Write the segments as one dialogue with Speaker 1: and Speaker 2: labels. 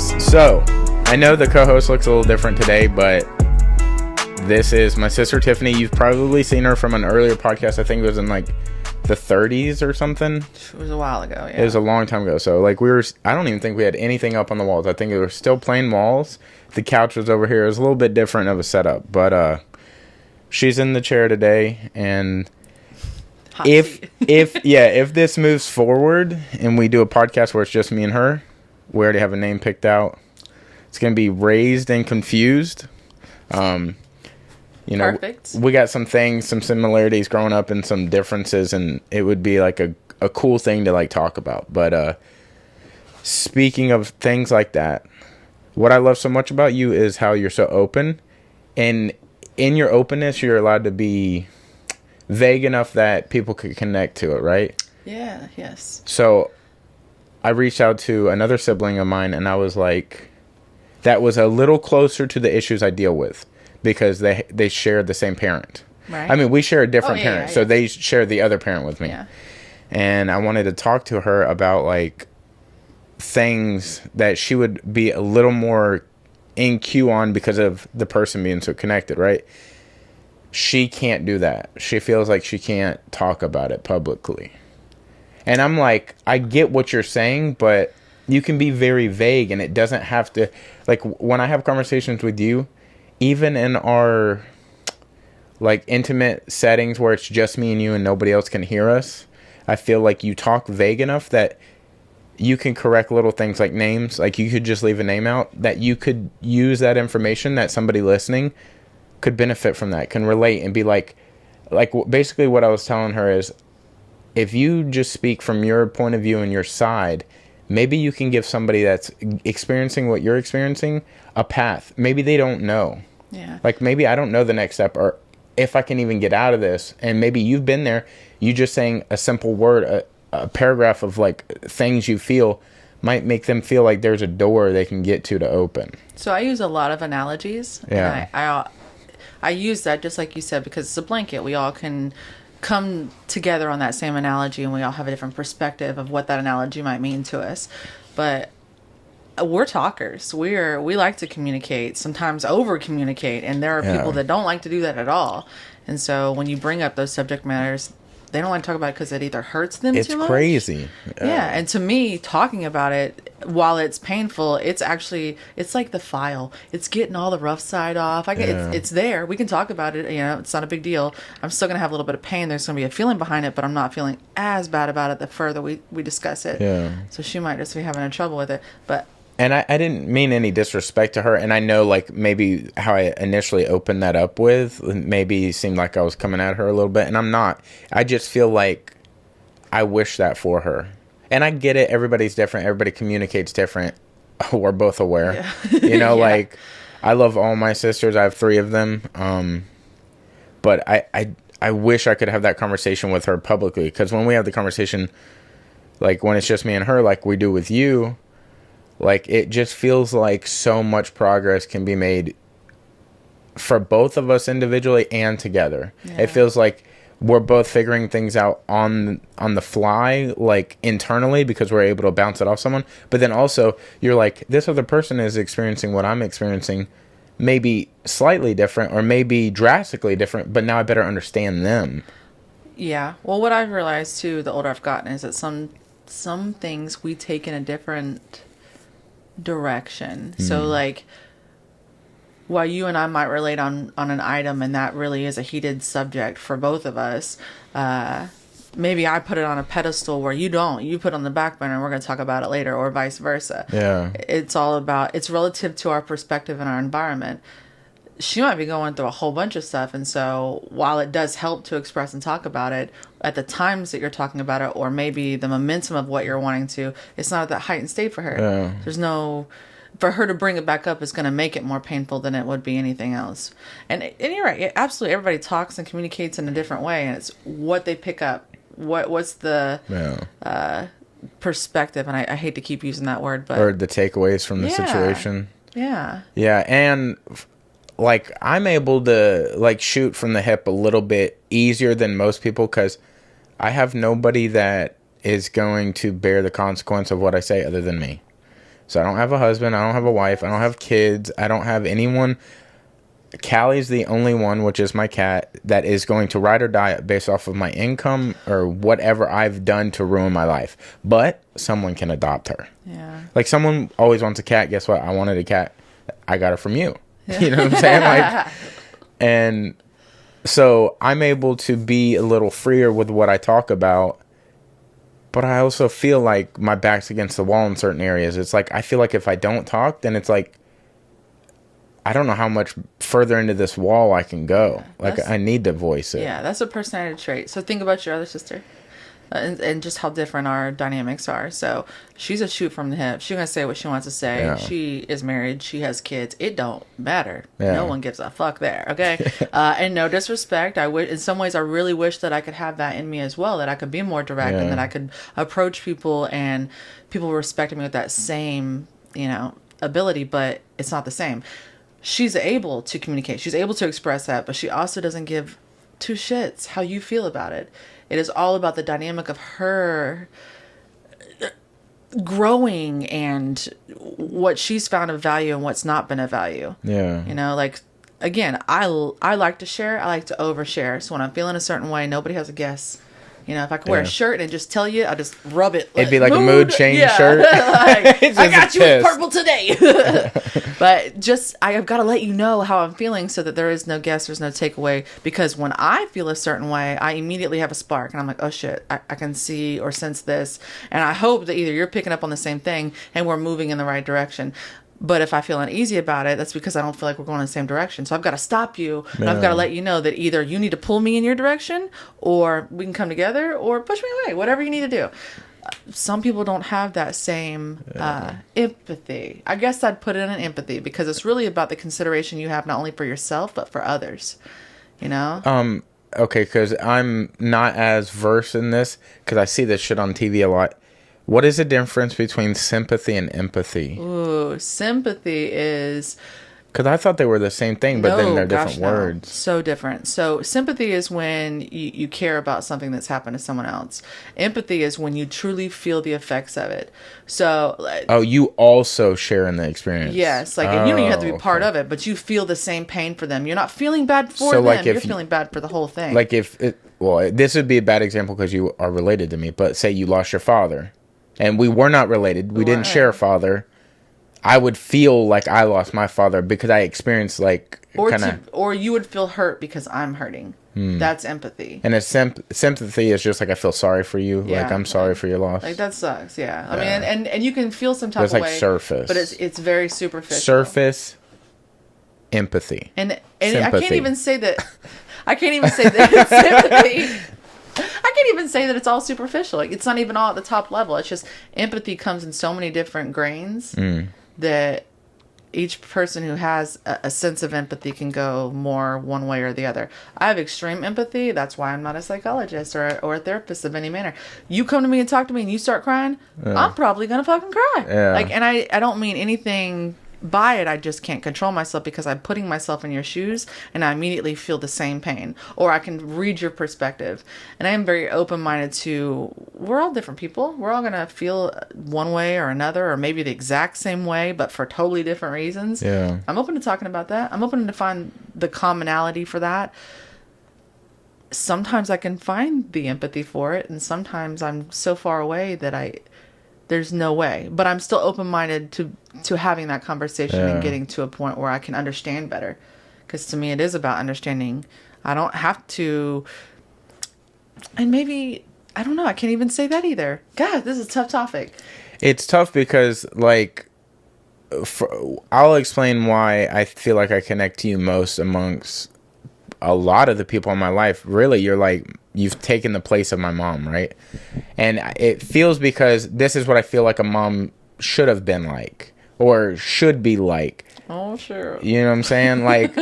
Speaker 1: Yes. So, I know the co-host looks a little different today, but this is my sister Tiffany. You've probably seen her from an earlier podcast. I think it was in like the 30s or something.
Speaker 2: It was a while ago, yeah.
Speaker 1: It was a long time ago. So, like, I don't even think we had anything up on the walls. I think it was still plain walls. The couch was over here. It was a little bit different of a setup, but she's in the chair today, and if this moves forward and we do a podcast where it's just me and her, we already have a name picked out. It's going to be Raised and Confused.
Speaker 2: Perfect.
Speaker 1: We got some things, some similarities growing up and some differences, and it would be like a cool thing to like talk about. But speaking of things like that, what I love so much about you is how you're so open, and in your openness, you're allowed to be vague enough that people could connect to it, right?
Speaker 2: Yeah, yes.
Speaker 1: So I reached out to another sibling of mine, and I was like, that was a little closer to the issues I deal with because they shared the same parent.
Speaker 2: Right.
Speaker 1: I mean, we share a different parent, so
Speaker 2: yeah.
Speaker 1: they share the other parent with me.
Speaker 2: Yeah.
Speaker 1: And I wanted to talk to her about like things that she would be a little more in queue on because of the person being so connected, right? She can't do that. She feels like she can't talk about it publicly. And I'm like, I get what you're saying, but you can be very vague, and it doesn't have to, like, when I have conversations with you, even in our like intimate settings where it's just me and you and nobody else can hear us, I feel like you talk vague enough that you can correct little things like names. Like, you could just leave a name out, that you could use that information that somebody listening could benefit from, that can relate and be like basically what I was telling her is, if you just speak from your point of view and your side, maybe you can give somebody that's experiencing what you're experiencing a path. Maybe they don't know.
Speaker 2: Yeah.
Speaker 1: Like, maybe I don't know the next step, or if I can even get out of this. And maybe you've been there. You just saying a simple word, a paragraph of like things you feel might make them feel like there's a door they can get to open.
Speaker 2: So I use a lot of analogies.
Speaker 1: Yeah.
Speaker 2: And I use that just like you said because it's a blanket. We all can come together on that same analogy, and we all have a different perspective of what that analogy might mean to us. But we're talkers. We like to communicate, sometimes over communicate, and there are people that don't like to do that at all. And so when you bring up those subject matters, they don't like to talk about it because it either hurts them too much.
Speaker 1: It's crazy.
Speaker 2: Yeah, and to me, talking about it, while it's painful, it's like the file. It's getting all the rough side off. It's there. We can talk about it. You know, it's not a big deal. I'm still going to have a little bit of pain. There's going to be a feeling behind it, but I'm not feeling as bad about it the further we discuss it.
Speaker 1: Yeah.
Speaker 2: So she might just be having trouble with it.
Speaker 1: And I didn't mean any disrespect to her. And I know, like, maybe how I initially opened that up with maybe seemed like I was coming at her a little bit. And I'm not. I just feel like I wish that for her. And I get it. Everybody's different. Everybody communicates different. We're both aware. Yeah. You know, like, I love all my sisters. I have 3 of them. But I wish I could have that conversation with her publicly. Because when we have the conversation, like, when it's just me and her, like we do with you, like, it just feels like so much progress can be made for both of us individually and together. Yeah. It feels like we're both figuring things out on the fly, like, internally, because we're able to bounce it off someone. But then also, you're like, this other person is experiencing what I'm experiencing, maybe slightly different or maybe drastically different, but now I better understand them.
Speaker 2: Yeah. Well, what I've realized, too, the older I've gotten, is that some things we take in a different direction. So like, while you and I might relate on an item, and that really is a heated subject for both of us, maybe I put it on a pedestal where you don't. You put it on the back burner and we're going to talk about it later, or vice versa.
Speaker 1: Yeah.
Speaker 2: It's relative to our perspective and our environment. She might be going through a whole bunch of stuff, and so while it does help to express and talk about it at the times that you're talking about it, or maybe the momentum of what you're wanting to, it's not at that heightened state for her.
Speaker 1: Yeah.
Speaker 2: There's no, for her to bring it back up is going to make it more painful than it would be anything else. And you're right, absolutely. Everybody talks and communicates in a different way, and it's what they pick up. What's the perspective? And I hate to keep using that word, but
Speaker 1: or the takeaways from the situation.
Speaker 2: Yeah.
Speaker 1: Yeah, and like, I'm able to, like, shoot from the hip a little bit easier than most people because I have nobody that is going to bear the consequence of what I say other than me. So I don't have a husband. I don't have a wife. I don't have kids. I don't have anyone. Callie's the only one, which is my cat, that is going to ride or die based off of my income or whatever I've done to ruin my life. But someone can adopt her.
Speaker 2: Yeah.
Speaker 1: Like, someone always wants a cat. Guess what? I wanted a cat. I got her from you. You know what I'm saying? Like, and so I'm able to be a little freer with what I talk about. But I also feel like my back's against the wall in certain areas. It's like, I feel like if I don't talk, then it's like, I don't know how much further into this wall I can go. Like, I need to voice it.
Speaker 2: Yeah, that's a personality trait. So think about your other sister. And just how different our dynamics are. So she's a shoot from the hip. She's gonna say what she wants to say.
Speaker 1: Yeah.
Speaker 2: She is married. She has kids. It don't matter.
Speaker 1: Yeah.
Speaker 2: No one gives a fuck there. Okay. And no disrespect. In some ways, I really wish that I could have that in me as well. That I could be more direct and that I could approach people and people respect me with that same, ability. But it's not the same. She's able to communicate. She's able to express that, but she also doesn't give two shits how you feel about it. It is all about the dynamic of her growing and what she's found of value and what's not been of value.
Speaker 1: Yeah.
Speaker 2: Like, again, I like to share. I like to overshare. So when I'm feeling a certain way, nobody has a guess. If I could wear a shirt and just tell you, I'll just rub it.
Speaker 1: It'd be like a mood change shirt.
Speaker 2: Like, I got you with purple today. But I've got to let you know how I'm feeling so that there is no guess, there's no takeaway. Because when I feel a certain way, I immediately have a spark. And I'm like, oh shit, I can see or sense this. And I hope that either you're picking up on the same thing and we're moving in the right direction. But if I feel uneasy about it, that's because I don't feel like we're going in the same direction. So I've got to stop you. And I've got to let you know that either you need to pull me in your direction or we can come together or push me away, whatever you need to do. Some people don't have that same empathy. I guess I'd put it in an empathy because it's really about the consideration you have not only for yourself, but for others,
Speaker 1: Okay, because I'm not as versed in this because I see this shit on TV a lot. What is the difference between sympathy and empathy?
Speaker 2: Ooh, sympathy is...
Speaker 1: Because I thought they were the same thing, but then they're different words.
Speaker 2: So different. So sympathy is when you care about something that's happened to someone else. Empathy is when you truly feel the effects of it. So...
Speaker 1: Oh, you also share in the experience.
Speaker 2: Yes. Like, you don't even have to be part of it, but you feel the same pain for them. You're not feeling bad for them. Like you're feeling bad for the whole thing.
Speaker 1: Like this would be a bad example because you are related to me, but say you lost your father. And we were not related. We didn't share a father. I would feel like I lost my father because I experienced
Speaker 2: or you would feel hurt because I'm hurting. That's empathy.
Speaker 1: And sympathy is just like I feel sorry for you. Yeah. Like I'm sorry for your loss.
Speaker 2: Like that sucks. Yeah. I mean, and you can feel some type of way. It's like
Speaker 1: surface.
Speaker 2: But it's very superficial.
Speaker 1: Surface empathy.
Speaker 2: And I can't even say that. I can't even say that it's sympathy. I can't even say that it's all superficial. Like, it's not even all at the top level. It's just empathy comes in so many different grains that each person who has a sense of empathy can go more one way or the other. I have extreme empathy. That's why I'm not a psychologist or a therapist of any manner. You come to me and talk to me and you start crying, I'm probably going to fucking cry.
Speaker 1: Yeah.
Speaker 2: Like, and I don't mean anything by it. I just can't control myself because I'm putting myself in your shoes and I immediately feel the same pain, or I can read your perspective. And I am very open-minded to, we're all different people. We're all going to feel one way or another, or maybe the exact same way, but for totally different reasons.
Speaker 1: Yeah.
Speaker 2: I'm open to talking about that. I'm open to find the commonality for that. Sometimes I can find the empathy for it, and sometimes I'm so far away that there's no way. But I'm still open-minded to having that conversation and getting to a point where I can understand better. Because to me, it is about understanding. I don't have to... And maybe... I don't know. I can't even say that either. God, this is a tough topic.
Speaker 1: It's tough because, like... I'll explain why I feel like I connect to you most amongst a lot of the people in my life. Really, you've taken the place of my mom, right? And it feels because this is what I feel like a mom should have been like, or should be like.
Speaker 2: Oh, sure.
Speaker 1: You know what I'm saying? Like,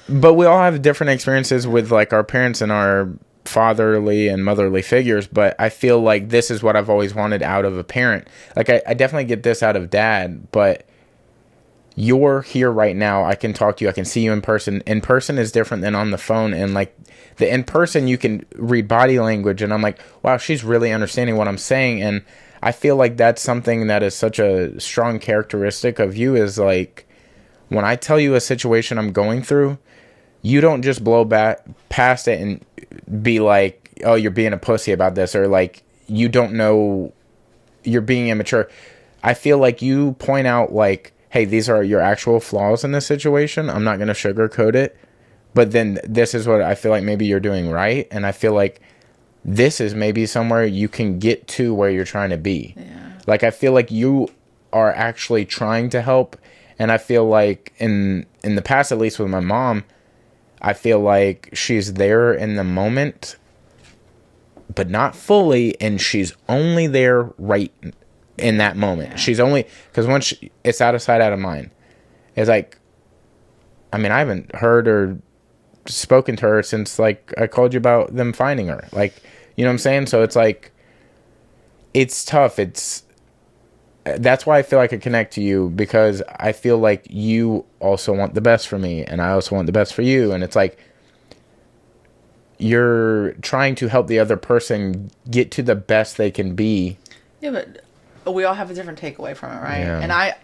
Speaker 1: but we all have different experiences with like our parents and our fatherly and motherly figures. But I feel like this is what I've always wanted out of a parent. Like, I definitely get this out of dad, but you're here right now. I can talk to you. I can see you in person. In person is different than on the phone. And like the in person, you can read body language. And I'm like, wow, she's really understanding what I'm saying. And I feel like that's something that is such a strong characteristic of you, is like, when I tell you a situation I'm going through, you don't just blow back past it and be like, oh, you're being a pussy about this, or like, you don't know, you're being immature. I feel like you point out like, hey, these are your actual flaws in this situation. I'm not going to sugarcoat it. But then this is what I feel like maybe you're doing right. And I feel like this is maybe somewhere you can get to where you're trying to be.
Speaker 2: Yeah.
Speaker 1: Like, I feel like you are actually trying to help. And I feel like in the past, at least with my mom, I feel like she's there in the moment, but not fully. And she's only there right in that moment. Yeah. She's only, because once it's out of sight, out of mind. It's like, I mean, I haven't heard or spoken to her since like I called you about them finding her. Like, you know what I'm saying? So it's like, it's tough. That's why I feel like I connect to you, because I feel like you also want the best for me and I also want the best for you. And it's like, you're trying to help the other person get to the best they can be.
Speaker 2: Yeah, but we all have a different takeaway from it, right?
Speaker 1: Yeah.
Speaker 2: And I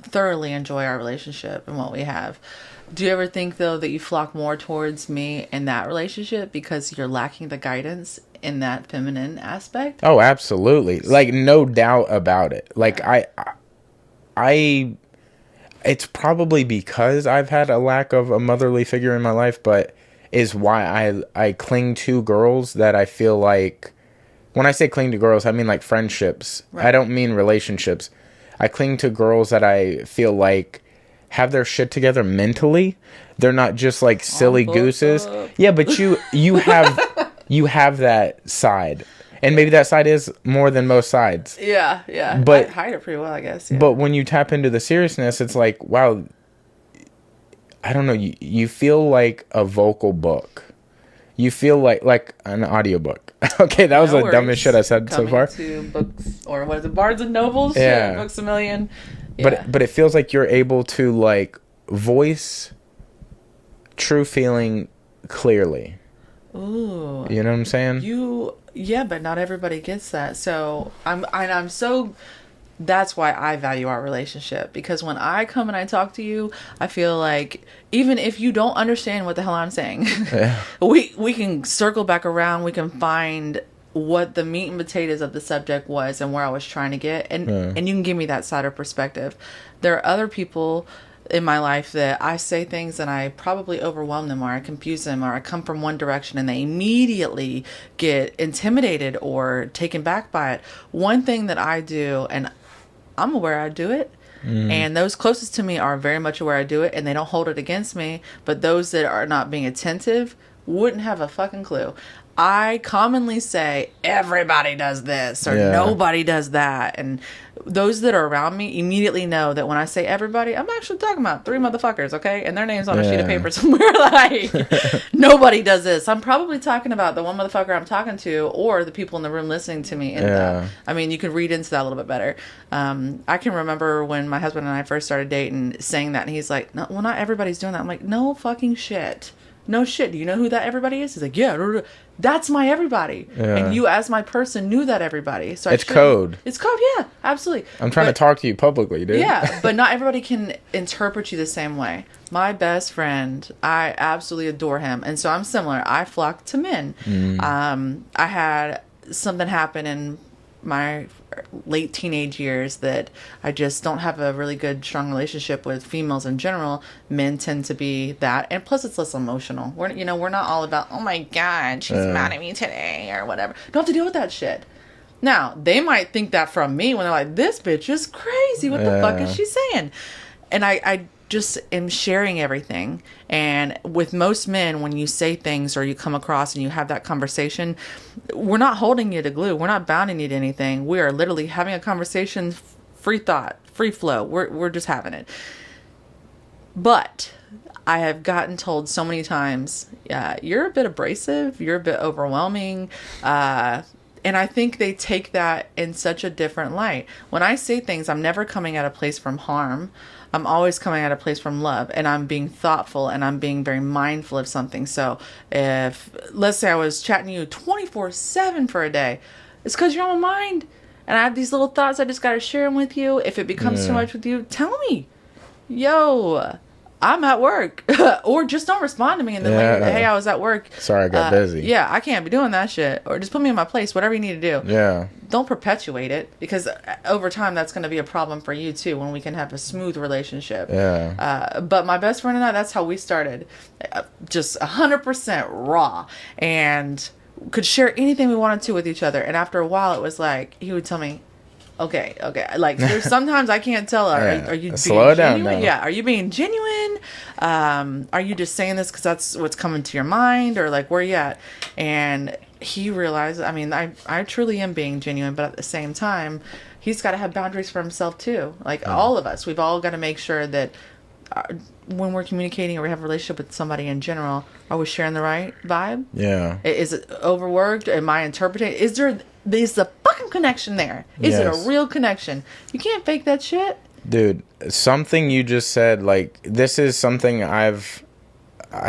Speaker 2: thoroughly enjoy our relationship and what we have. Do you ever think, though, that you flock more towards me in that relationship because you're lacking the guidance in that feminine aspect?
Speaker 1: Oh, absolutely. Like, no doubt about it. Like, I it's probably because I've had a lack of a motherly figure in my life, but is why I cling to girls that I feel like, when I say cling to girls, I mean like friendships. Right. I don't mean relationships. I cling to girls that I feel like have their shit together mentally. They're not just like silly gooses. Yeah, but you have you have that side. And maybe that side is more than most sides.
Speaker 2: Yeah, yeah.
Speaker 1: But
Speaker 2: I hide it pretty well, I guess. Yeah.
Speaker 1: But when you tap into the seriousness, it's like, wow, I don't know, you feel like a vocal book. You feel like an audiobook. Okay, that was the dumbest shit I said so far.
Speaker 2: To books, or what is it, Bards and Nobles?
Speaker 1: Yeah.
Speaker 2: Books a Million. Yeah.
Speaker 1: But it feels like you're able to like voice true feeling clearly.
Speaker 2: Ooh.
Speaker 1: You know what I'm saying?
Speaker 2: Yeah, but not everybody gets that. So that's why I value our relationship, because when I come and I talk to you, I feel like even if you don't understand what the hell I'm saying, yeah. we can circle back around. We can find what the meat and potatoes of the subject was and where I was trying to get, and you can give me that side of perspective. There are other people in my life that I say things and I probably overwhelm them, or I confuse them, or I come from one direction and they immediately get intimidated or taken back by it. One thing that I do, and I'm aware I do it, and those closest to me are very much aware I do it, and they don't hold it against me, but those that are not being attentive wouldn't have a fucking clue. I commonly say, everybody does this, or nobody does that. And those that are around me immediately know that when I say everybody, I'm actually talking about 3 motherfuckers, okay? And their name's on a sheet of paper somewhere. Like, nobody does this. I'm probably talking about the one motherfucker I'm talking to, or the people in the room listening to me. I mean, you could read into that a little bit better. I can remember when my husband and I first started dating, saying that, and he's like, no, well, not everybody's doing that. I'm like, no fucking shit. No shit. Do you know who that everybody is? He's like, yeah, that's my everybody. Yeah. And you, as my person, knew that everybody. So it's
Speaker 1: code.
Speaker 2: It's code, yeah, absolutely.
Speaker 1: I'm trying to talk to you publicly, dude.
Speaker 2: Yeah, but not everybody can interpret you the same way. My best friend, I absolutely adore him. And so I'm similar. I flock to men. I had something happen in my late teenage years that I just don't have a really good, strong relationship with females in general. Men tend to be that, and plus it's less emotional. We're not all about, oh my god, she's mad at me today or whatever. Don't have to deal with that shit. Now they might think that from me when they're like, this bitch is crazy. What the fuck is she saying? And I just am sharing everything. And with most men, when you say things or you come across and you have that conversation, we're not holding you to glue. We're not bounding you to anything. We are literally having a conversation, free thought, free flow. We're just having it. But I have gotten told so many times, you're a bit abrasive, you're a bit overwhelming, and I think they take that in such a different light. When I say things, I'm never coming at a place from harm. I'm always coming at a place from love, and I'm being thoughtful, and I'm being very mindful of something. So if, let's say I was chatting to you 24/7 for a day, it's because you're on my mind. and I have these little thoughts I just got to share them with you. If it becomes too much with you, tell me. Yo, I'm at work. Or just don't respond to me and then later, hey, I was at work.
Speaker 1: Sorry, I got busy.
Speaker 2: Yeah, I can't be doing that shit. Or just put me in my place, whatever you need to do.
Speaker 1: Yeah.
Speaker 2: Don't perpetuate it, because over time that's going to be a problem for you too when we can have a smooth relationship.
Speaker 1: Yeah.
Speaker 2: But my best friend and I, that's how we started. Just 100% raw. And could share anything we wanted to with each other. And after a while, it was like, he would tell me, okay. Like, there's sometimes I can't tell. Are you being
Speaker 1: Slow down
Speaker 2: genuine?
Speaker 1: now.
Speaker 2: Yeah. Are you being genuine? Are you just saying this because that's what's coming to your mind? Or like, where you at? And he realized, I mean, I truly am being genuine, but at the same time, he's got to have boundaries for himself too. Like all of us, we've all got to make sure that when we're communicating or we have a relationship with somebody in general, are we sharing the right vibe?
Speaker 1: Yeah.
Speaker 2: Is it overworked? Am I interpreting? Is the fucking connection there? Is it a real connection? You can't fake that shit.
Speaker 1: Dude, something you just said, like, this is something I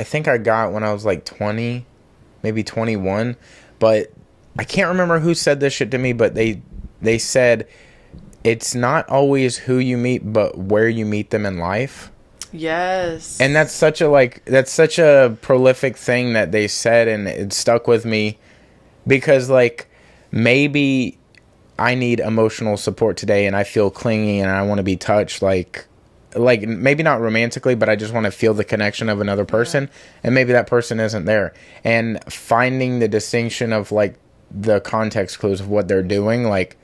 Speaker 1: think I got when I was like 20, maybe 21, but I can't remember who said this shit to me, but they said it's not always who you meet, but where you meet them in life.
Speaker 2: Yes.
Speaker 1: And that's such a prolific thing that they said, and it stuck with me because, like, maybe I need emotional support today and I feel clingy and I want to be touched, like maybe not romantically, but I just want to feel the connection of another person, and maybe that person isn't there. And finding the distinction of, like, the context clues of what they're doing, like,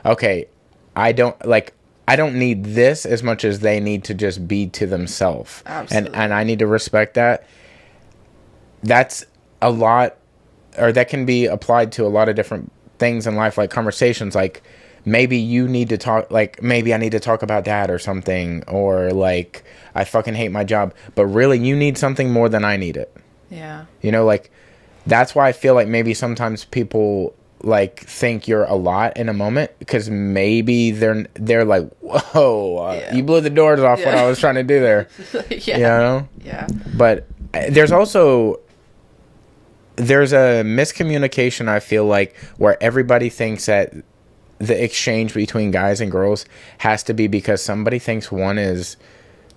Speaker 1: okay, I don't need this as much as they need to just be to themselves.
Speaker 2: Absolutely.
Speaker 1: And I need to respect that. That's a lot, or that can be applied to a lot of different things in life, like conversations, like maybe you need to talk, like maybe I need to talk about that or something, or like I fucking hate my job, but really you need something more than I need it.
Speaker 2: Yeah.
Speaker 1: You know, like that's why I feel like maybe sometimes people like think you're a lot in a moment, because maybe they're like, whoa, you blew the doors off what I was trying to do there.
Speaker 2: Yeah.
Speaker 1: You know?
Speaker 2: Yeah.
Speaker 1: But there's a miscommunication, I feel like, where everybody thinks that the exchange between guys and girls has to be because somebody thinks one is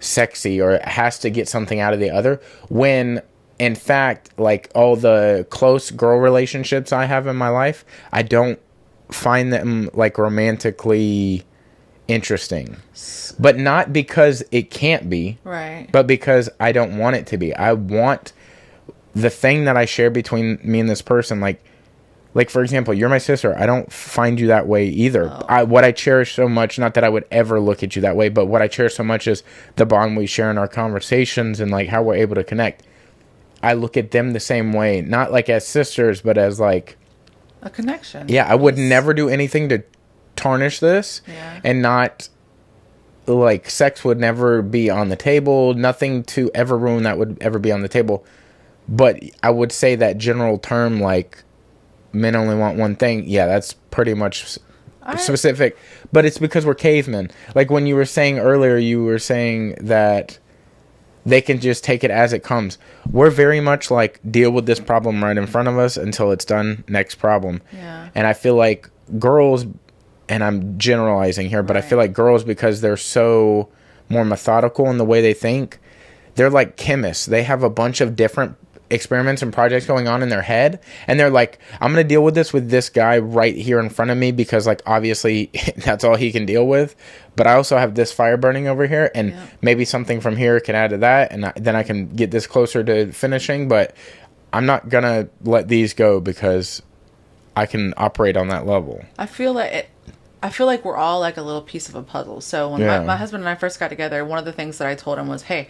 Speaker 1: sexy or has to get something out of the other, when in fact, like, all the close girl relationships I have in my life, I don't find them, like, romantically interesting. But not because it can't be,
Speaker 2: right,
Speaker 1: but because I don't want it to be. I want the thing that I share between me and this person, like for example, you're my sister. I don't find you that way either. What I cherish so much, not that I would ever look at you that way, but what I cherish so much is the bond we share in our conversations and, like, how we're able to connect. I look at them the same way, not like as sisters, but as, like,
Speaker 2: a connection.
Speaker 1: Yeah, I would never do anything to tarnish this, and not, like, sex would never be on the table. Nothing to ever ruin that would ever be on the table. But I would say that general term, like, men only want one thing, yeah, that's pretty much specific. But it's because we're cavemen. Like, when you were saying earlier, you were saying that they can just take it as it comes. We're very much like, deal with this problem right in front of us until it's done, next problem.
Speaker 2: Yeah.
Speaker 1: And I feel like girls, and I'm generalizing here, but I feel like girls, because they're so more methodical in the way they think, they're like chemists. They have a bunch of different experiments and projects going on in their head, and they're like, I'm gonna deal with this guy right here in front of me, because, like, obviously that's all he can deal with, but I also have this fire burning over here, and maybe something from here can add to that, and then I can get this closer to finishing, but I'm not gonna let these go because I can operate on that level.
Speaker 2: I feel like we're all like a little piece of a puzzle. So when my husband and I first got together, one of the things that I told him was, hey,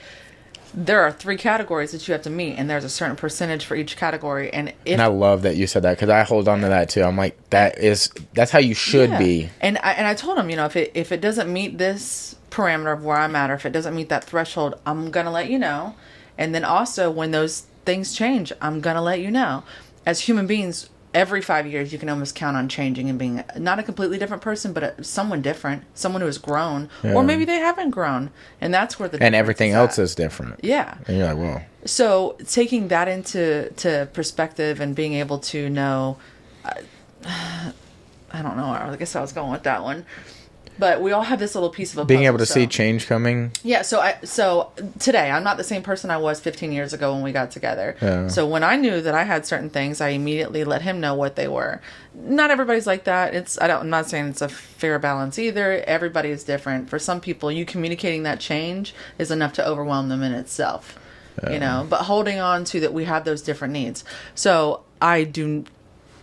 Speaker 2: there are 3 categories that you have to meet, and there's a certain percentage for each category. And I
Speaker 1: love that you said that, because I hold on to that too. I'm like, that's how you should be.
Speaker 2: And I told him, you know, if it doesn't meet this parameter of where I'm at, or if it doesn't meet that threshold, I'm gonna let you know. And then also, when those things change, I'm gonna let you know. As human beings, every 5 years you can almost count on changing and being not a completely different person, but someone different, someone who has grown, or maybe they haven't grown, and that's where and
Speaker 1: everything else is different.
Speaker 2: Yeah,
Speaker 1: and you're like, whoa.
Speaker 2: So taking that into perspective and being able to know, I don't know. I guess I was going with that one. But we all have this little piece of a
Speaker 1: Being
Speaker 2: puzzle,
Speaker 1: able to see change coming.
Speaker 2: Yeah, so today I'm not the same person I was 15 years ago when we got together.
Speaker 1: Yeah.
Speaker 2: So when I knew that I had certain things, I immediately let him know what they were. Not everybody's like that. I'm not saying it's a fair balance either. Everybody is different. For some people, you communicating that change is enough to overwhelm them in itself. But holding on to that we have those different needs. So I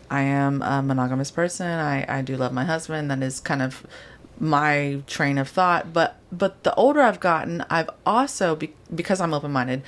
Speaker 2: am a monogamous person. I do love my husband. That is kind of my train of thought, but the older I've gotten, I've also because I'm open-minded,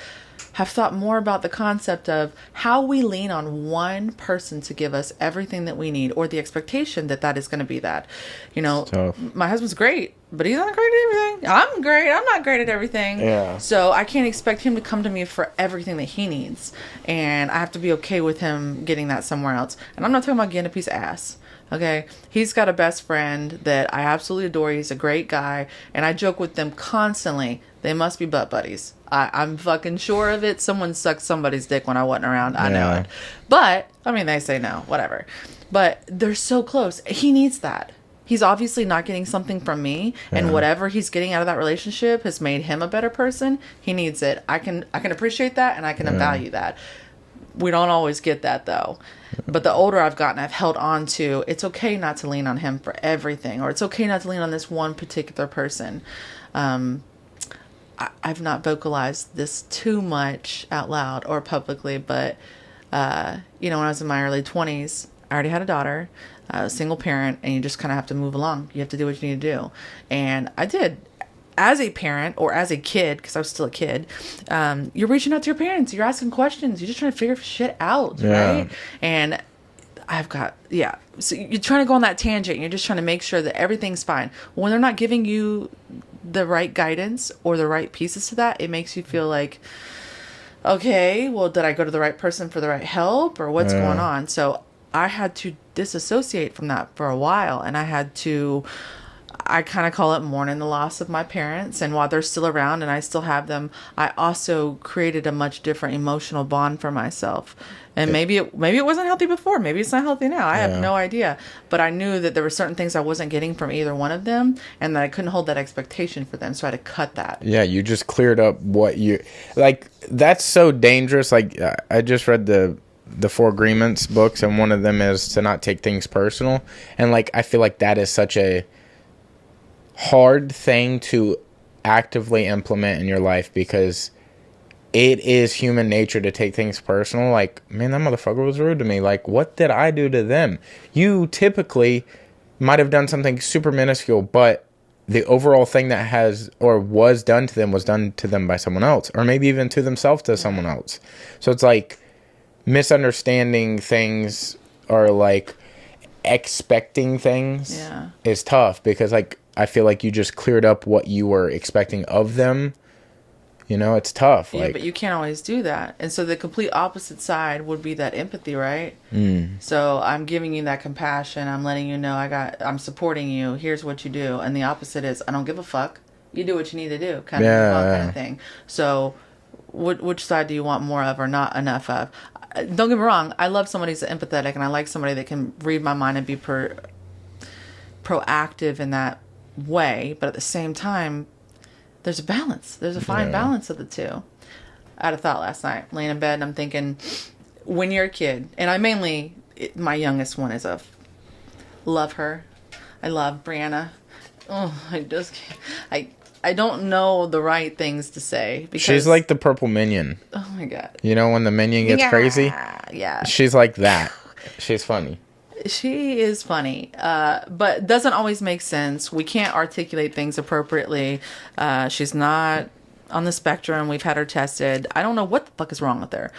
Speaker 2: have thought more about the concept of how we lean on one person to give us everything that we need, or the expectation that is going to be that. My husband's great, but he's not great at everything. I'm great. I'm not great at everything.
Speaker 1: Yeah.
Speaker 2: So I can't expect him to come to me for everything that he needs, and I have to be okay with him getting that somewhere else. And I'm not talking about getting a piece of ass. Okay, he's got a best friend that I absolutely adore. He's a great guy, and I joke with them constantly. They must be butt buddies. I'm fucking sure of it. Someone sucked somebody's dick when I wasn't around. I know it. But, I mean, they say no, whatever. But they're so close. He needs that. He's obviously not getting something from me, and whatever he's getting out of that relationship has made him a better person. He needs it. I can appreciate that, and I can value that. We don't always get that, though. But the older I've gotten, I've held on to, it's okay not to lean on him for everything, or it's okay not to lean on this one particular person. I've not vocalized this too much out loud or publicly, but, when I was in my early 20s, I already had a daughter, a single parent, and you just kind of have to move along. You have to do what you need to do. And I did. As a parent, or as a kid, because I was still a kid, you're reaching out to your parents. You're asking questions. You're just trying to figure shit out, right? And so you're trying to go on that tangent. And you're just trying to make sure that everything's fine. When they're not giving you the right guidance or the right pieces to that, it makes you feel like, okay, well, did I go to the right person for the right help, or what's going on? So I had to disassociate from that for a while, and I kind of call it mourning the loss of my parents. And while they're still around and I still have them, I also created a much different emotional bond for myself. And maybe it wasn't healthy before. Maybe it's not healthy now. I have no idea. But I knew that there were certain things I wasn't getting from either one of them, and that I couldn't hold that expectation for them. So I had to cut that. Yeah,
Speaker 1: you just cleared up what you... Like, that's so dangerous. Like, I just read the 4 Agreements books, and one of them is to not take things personal. And, like, I feel like that is such a hard thing to actively implement in your life, because it is human nature to take things personal. Like, man, that motherfucker was rude to me. Like, what did I do to them? You typically might have done something super minuscule, but the overall thing that has or was done to them was done to them by someone else, or maybe even to themselves to someone else. So it's like misunderstanding things, or like expecting things is tough, because like I feel like you just cleared up what you were expecting of them. It's tough.
Speaker 2: Yeah, but you can't always do that. And so the complete opposite side would be that empathy, right? So I'm giving you that compassion. I'm letting you know I'm supporting you. Here's what you do. And the opposite is, I don't give a fuck. You do what you need to do, kind of thing. So which side do you want more of or not enough of? Don't get me wrong. I love somebody who's empathetic, and I like somebody that can read my mind and be proactive in that way. But at the same time, there's a balance. There's a fine balance of the two. I had a thought last night, laying in bed, and I'm thinking, when you're a kid, and my youngest one is love her. I love Brianna. Oh, I just can't. I don't know the right things to say. Because
Speaker 1: she's like the purple minion.
Speaker 2: Oh my God.
Speaker 1: When the minion gets crazy?
Speaker 2: Yeah.
Speaker 1: She's like that. She's funny.
Speaker 2: She is funny, but doesn't always make sense. We can't articulate things appropriately. She's not on the spectrum. We've had her tested. I don't know what the fuck is wrong with her,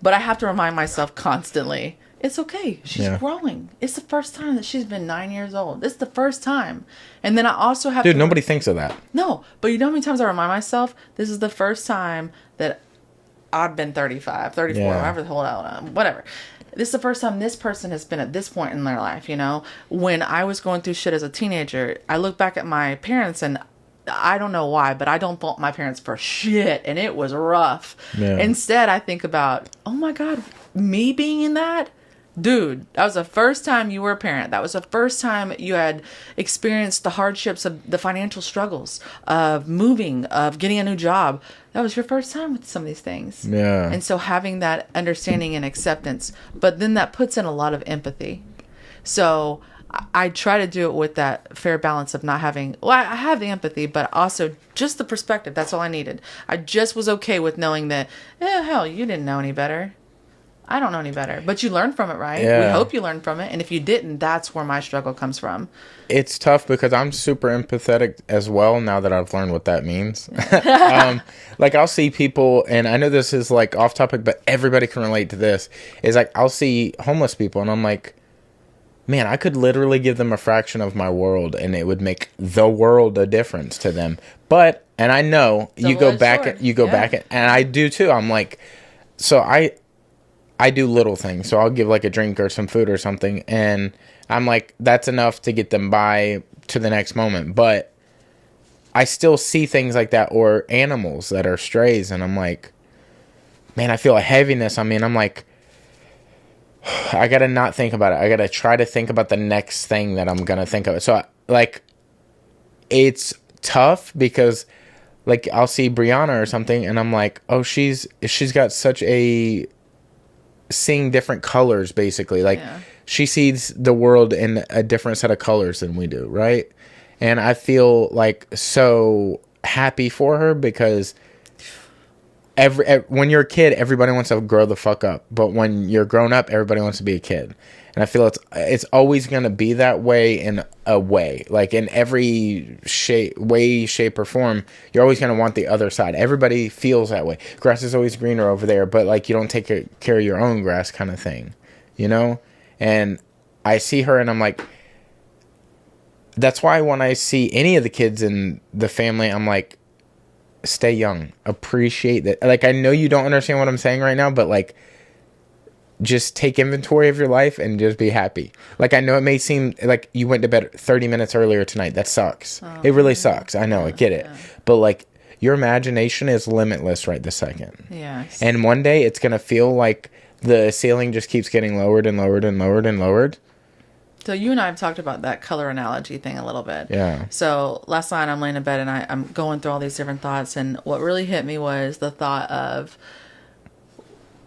Speaker 2: but I have to remind myself constantly, it's okay. She's growing. It's the first time that she's been 9 years old. It's the first time. And then I also have
Speaker 1: Dude, nobody thinks of that.
Speaker 2: No, but you know how many times I remind myself, this is the first time that I've been 35, 34, whatever the whole hell, whatever. This is the first time this person has been at this point in their life, When I was going through shit as a teenager, I look back at my parents, and I don't know why, but I don't fault my parents for shit, and it was rough. Yeah. Instead, I think about, oh my God, me being in that? Dude, that was the first time you were a parent. That was the first time you had experienced the hardships of the financial struggles of moving, of getting a new job. That was your first time with some of these things.
Speaker 1: Yeah.
Speaker 2: And so having that understanding and acceptance, but then that puts in a lot of empathy. So I try to do it with that fair balance of not having, well, I have the empathy, but also just the perspective. That's all I needed. I just was okay with knowing that, hell, you didn't know any better. I don't know any better. But you learned from it, right?
Speaker 1: Yeah.
Speaker 2: We hope you learned from it. And if you didn't, that's where my struggle comes from.
Speaker 1: It's tough because I'm super empathetic as well now that I've learned what that means. Like, I'll see people, and I know this is, like, off topic, but everybody can relate to this. Is like, I'll see homeless people, and I'm like, man, I could literally give them a fraction of my world, and it would make the world a difference to them. But, and I know, you go back, and I do too. I'm like, so I do little things. So I'll give like a drink or some food or something. And I'm like, that's enough to get them by to the next moment. But I still see things like that, or animals that are strays. And I'm like, man, I feel a heaviness. I mean, I'm like, I got to not think about it. I got to try to think about the next thing that I'm going to think of. So like, it's tough because like I'll see Brianna or something and I'm like, oh, she's got such a seeing different colors, basically. Like, she sees the world in a different set of colors than we do, right? And I feel like so happy for her because when you're a kid, everybody wants to grow the fuck up, but when you're grown up, everybody wants to be a kid. And I feel it's always going to be that way in a way. Like, in every shape or form, you're always going to want the other side. Everybody feels that way. Grass is always greener over there, but, like, you don't take care of your own grass kind of thing, you know? And I see her and I'm like, that's why when I see any of the kids in the family, I'm like, stay young. Appreciate that. Like, I know you don't understand what I'm saying right now, but, like, just take inventory of your life and just be happy. Like, I know it may seem like you went to bed 30 minutes earlier tonight. That sucks. It really sucks. I know. I get it. But, like, your imagination is limitless right this second.
Speaker 2: Yes.
Speaker 1: And one day it's going to feel like the ceiling just keeps getting lowered and lowered and lowered and lowered.
Speaker 2: So you and I have talked about that color analogy thing a little bit.
Speaker 1: Yeah.
Speaker 2: So last night I'm laying in bed and I'm going through all these different thoughts. And what really hit me was the thought of,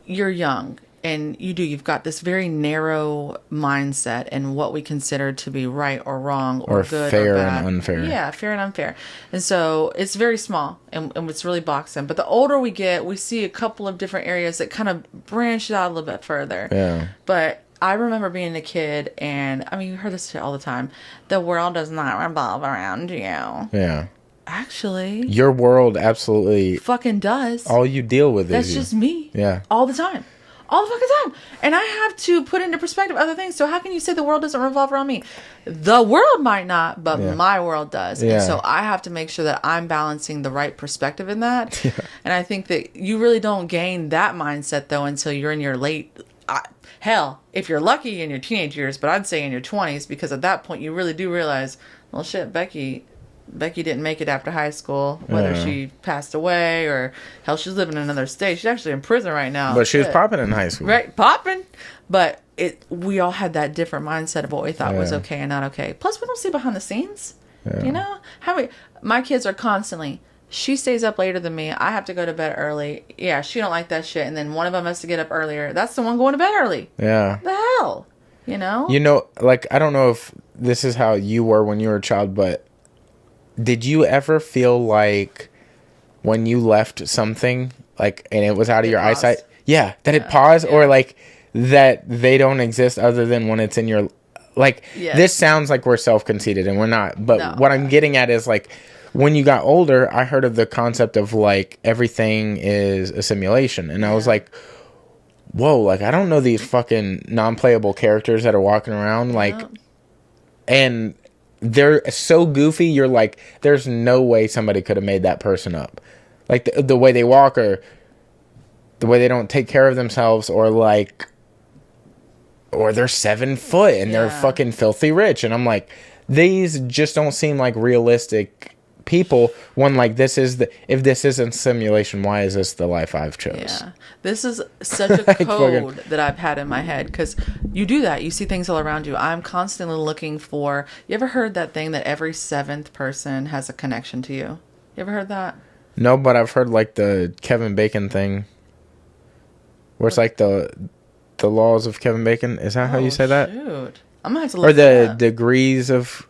Speaker 2: you're young. And you've got this very narrow mindset and what we consider to be right or wrong or good
Speaker 1: fair
Speaker 2: or bad.
Speaker 1: and unfair.
Speaker 2: Yeah, fair and unfair. And so it's very small and it's really boxed in. But the older we get, we see a couple of different areas that kind of branch out a little bit further.
Speaker 1: Yeah.
Speaker 2: But I remember being a kid, and I mean, you heard this shit all the time. The world does not revolve around you.
Speaker 1: Yeah.
Speaker 2: Actually,
Speaker 1: your world absolutely
Speaker 2: fucking does.
Speaker 1: All you deal with
Speaker 2: That's
Speaker 1: is
Speaker 2: just me.
Speaker 1: Yeah.
Speaker 2: All the time. All the fucking time. And I have to put into perspective other things. So how can you say the world doesn't revolve around me? The world might not, but my world does.
Speaker 1: Yeah.
Speaker 2: And so I have to make sure that I'm balancing the right perspective in that. Yeah. And I think that you really don't gain that mindset, though, until you're in your late... hell, if you're lucky in your teenage years, but I'd say in your 20s, because at that point you really do realize, well, shit, Becky didn't make it after high school, whether she passed away or hell, she's living in another state. She's actually in prison right now.
Speaker 1: But she was popping in high school.
Speaker 2: Right, popping. But we all had that different mindset of what we thought was okay and not okay. Plus, we don't see behind the scenes. You know? My kids are constantly, she stays up later than me. I have to go to bed early. Yeah, she don't like that shit. And then one of them has to get up earlier. That's the one going to bed early.
Speaker 1: Yeah.
Speaker 2: The hell? You know?
Speaker 1: You know, like, I don't know if this is how you were when you were a child, but did you ever feel like when you left something, like, and it was out of your eyesight? Yeah, that it paused, or like that they don't exist other than when it's in your, like, this sounds like we're self-conceited and we're not. But what I'm getting at is, like, when you got older, I heard of the concept of, like, everything is a simulation. And I was like, whoa, like, I don't know these fucking non-playable characters that are walking around, like, and they're so goofy, you're like, there's no way somebody could have made that person up. Like, the way they walk, or the way they don't take care of themselves, or, like, or they're 7 foot and they're fucking filthy rich. And I'm like, these just don't seem like realistic people when like if this isn't simulation, why is this the life I've chose?
Speaker 2: Yeah, this is such a
Speaker 1: Like,
Speaker 2: code that I've had in my head, because you do that. You see things all around you. I'm constantly looking for. You ever heard that thing that every seventh person has a connection to you? You ever heard that?
Speaker 1: No, but I've heard like the Kevin Bacon thing, where it's like the laws of Kevin Bacon. Is that how you say that?
Speaker 2: Shoot, I'm gonna have to look
Speaker 1: Or the
Speaker 2: that up.
Speaker 1: degrees of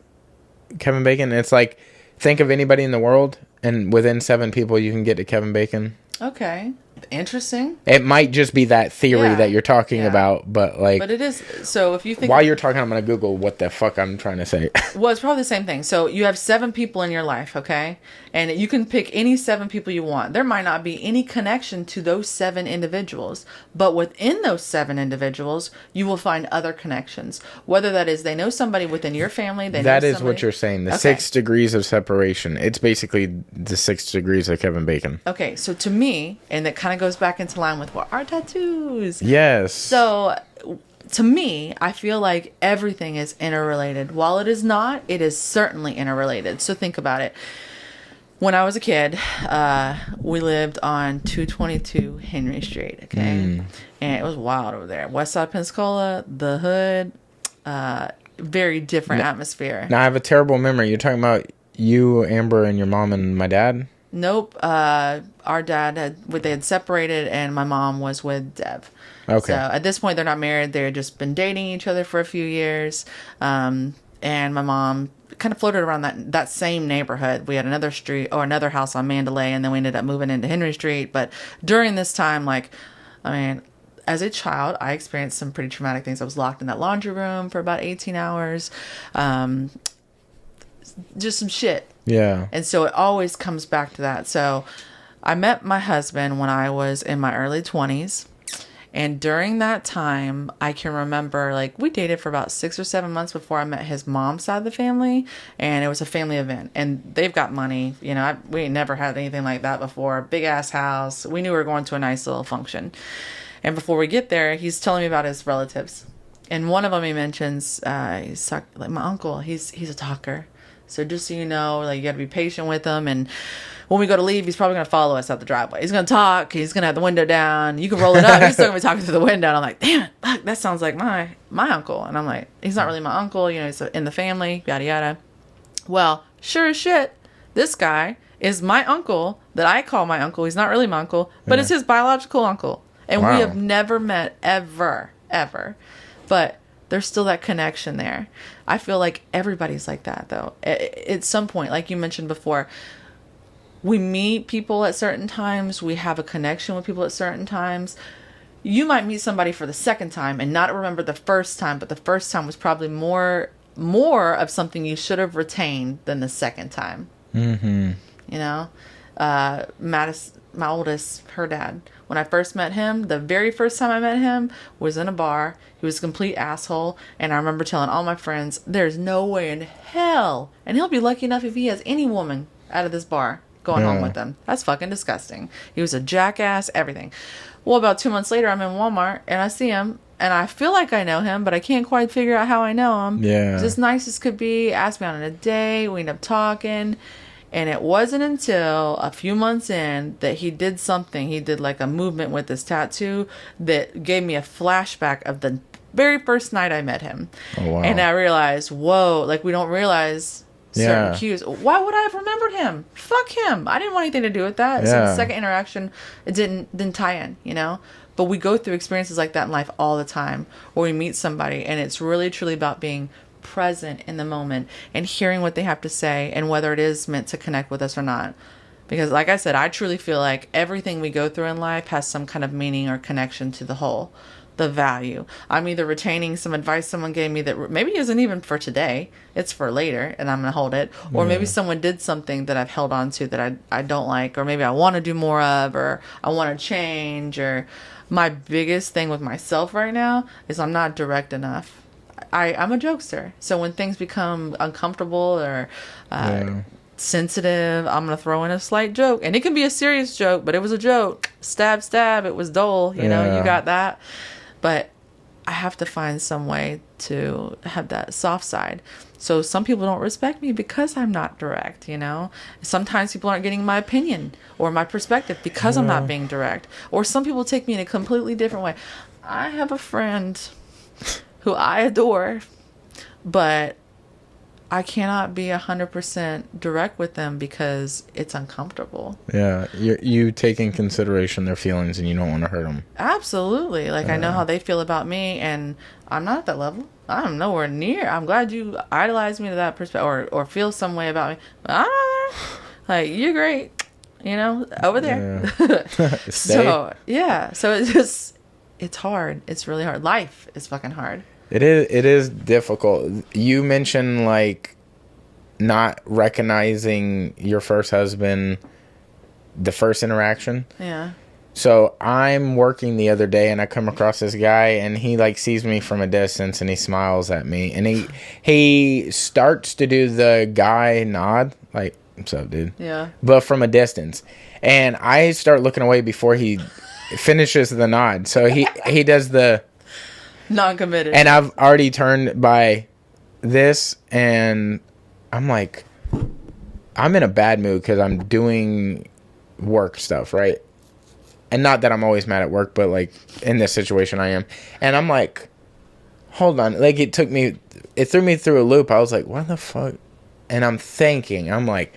Speaker 1: Kevin Bacon. It's like, think of anybody in the world, and within 7 people you can get to Kevin Bacon.
Speaker 2: Okay, interesting.
Speaker 1: It might just be that theory that you're talking about, but like,
Speaker 2: But it is. So if you think
Speaker 1: while you're talking, I'm gonna Google what the fuck I'm trying to say.
Speaker 2: well, it's probably the same thing. So you have 7 people in your life, okay? And you can pick any 7 people you want. There might not be any connection to those 7 individuals, but within those 7 individuals, you will find other connections. Whether that is they know somebody within your family,
Speaker 1: That is what you're saying. The 6 degrees of separation. It's basically the 6 degrees of Kevin Bacon.
Speaker 2: Okay, so to me, and that kind of goes back into line with what our tattoos.
Speaker 1: Yes.
Speaker 2: So to me, I feel like everything is interrelated. While it is not, it is certainly interrelated. So think about it. When I was a kid, we lived on 222 Henry Street, okay? And it was wild over there. West Side Pensacola, the hood, very different atmosphere.
Speaker 1: Now, I have a terrible memory. You're talking about you, Amber, and your mom and my dad?
Speaker 2: Nope. Our dad they had separated, and my mom was with Dev.
Speaker 1: Okay.
Speaker 2: So at this point, they're not married. They had just been dating each other for a few years. And my mom kind of floated around that same neighborhood. We had another street or another house on Mandalay, and then we ended up moving into Henry Street. But during this time, as a child, I experienced some pretty traumatic things. I was locked in that laundry room for about 18 hours. Just some shit.
Speaker 1: Yeah.
Speaker 2: And so it always comes back to that. So I met my husband when I was in my early 20s. And during that time, I can remember, like, we dated for about 6 or 7 months before I met his mom's side of the family. And it was a family event. And they've got money. You know, we ain't never had anything like that before. Big ass house. We knew we were going to a nice little function. And before we get there, he's telling me about his relatives. And one of them he mentions, he's like, my uncle, he's a talker. So just so you know, like, you got to be patient with him. And when we go to leave, he's probably going to follow us out the driveway. He's going to talk. He's going to have the window down. You can roll it up. He's still going to be talking through the window. And I'm like, damn it, fuck, that sounds like my uncle. And I'm like, he's not really my uncle. You know, he's in the family, yada, yada. Well, sure as shit, this guy is my uncle that I call my uncle. He's not really my uncle, but it's his biological uncle. And we have never met ever. But there's still that connection there. I feel like everybody's like that, though. At some point, like you mentioned before, we meet people at certain times. We have a connection with people at certain times. You might meet somebody for the second time and not remember the first time, but the first time was probably more of something you should have retained than the second time. Mm-hmm. You know? Mattis, my oldest, her dad. When I first met him, the very first time I met him was in a bar. He was a complete asshole. And I remember telling all my friends, there's no way in hell. And he'll be lucky enough if he has any woman out of this bar going home with them. That's fucking disgusting. He was a jackass, everything. Well, about 2 months later, I'm in Walmart and I see him. And I feel like I know him, but I can't quite figure out how I know him.
Speaker 1: Yeah.
Speaker 2: He's as nice as could be. Asked me out on a date. We ended up talking. And it wasn't until a few months in that he did something. He did like a movement with his tattoo that gave me a flashback of the very first night I met him.
Speaker 1: Oh, wow.
Speaker 2: And I realized, whoa, like we don't realize certain cues. Why would I have remembered him? Fuck him. I didn't want anything to do with that. Yeah. So the second interaction, it didn't tie in, you know? But we go through experiences like that in life all the time where we meet somebody and it's really truly about being present in the moment and hearing what they have to say and whether it is meant to connect with us or not. Because like I said, I truly feel like everything we go through in life has some kind of meaning or connection to the whole, the value. I'm either retaining some advice someone gave me that maybe isn't even for today, it's for later and I'm going to hold it. Or maybe someone did something that I've held on to that I don't like, or maybe I want to do more of, or I want to change. Or my biggest thing with myself right now is I'm not direct enough. I'm a jokester. So when things become uncomfortable or sensitive, I'm going to throw in a slight joke. And it can be a serious joke, but it was a joke. Stab, stab. It was dull. You know, you got that. But I have to find some way to have that soft side. So some people don't respect me because I'm not direct, you know? Sometimes people aren't getting my opinion or my perspective because I'm not being direct. Or some people take me in a completely different way. I have a friend who I adore, but I cannot be 100% direct with them because it's uncomfortable.
Speaker 1: Yeah, you take in consideration their feelings and you don't want to hurt them.
Speaker 2: Absolutely. Like, I know how they feel about me, and I'm not at that level. I'm nowhere near. I'm glad you idolize me to that perspective or feel some way about me. But I'm not there. Like, you're great, you know, over there.
Speaker 1: Yeah.
Speaker 2: So, yeah. So it's hard. It's really hard. Life is fucking hard.
Speaker 1: It is difficult. You mentioned like not recognizing your first husband, the first interaction.
Speaker 2: Yeah.
Speaker 1: So I'm working the other day and I come across this guy and he like sees me from a distance and he smiles at me and he starts to do the guy nod like, what's up, dude?
Speaker 2: Yeah.
Speaker 1: But from a distance. And I start looking away before he finishes the nod. So he does the
Speaker 2: Non-committed.
Speaker 1: and I've already turned by this and I'm like, I'm in a bad mood because I'm doing work stuff, right? And not that I'm always mad at work, but like in this situation I am. And I'm like, hold on. Like it threw me through a loop. I was like, what the fuck? And I'm thinking, I'm like,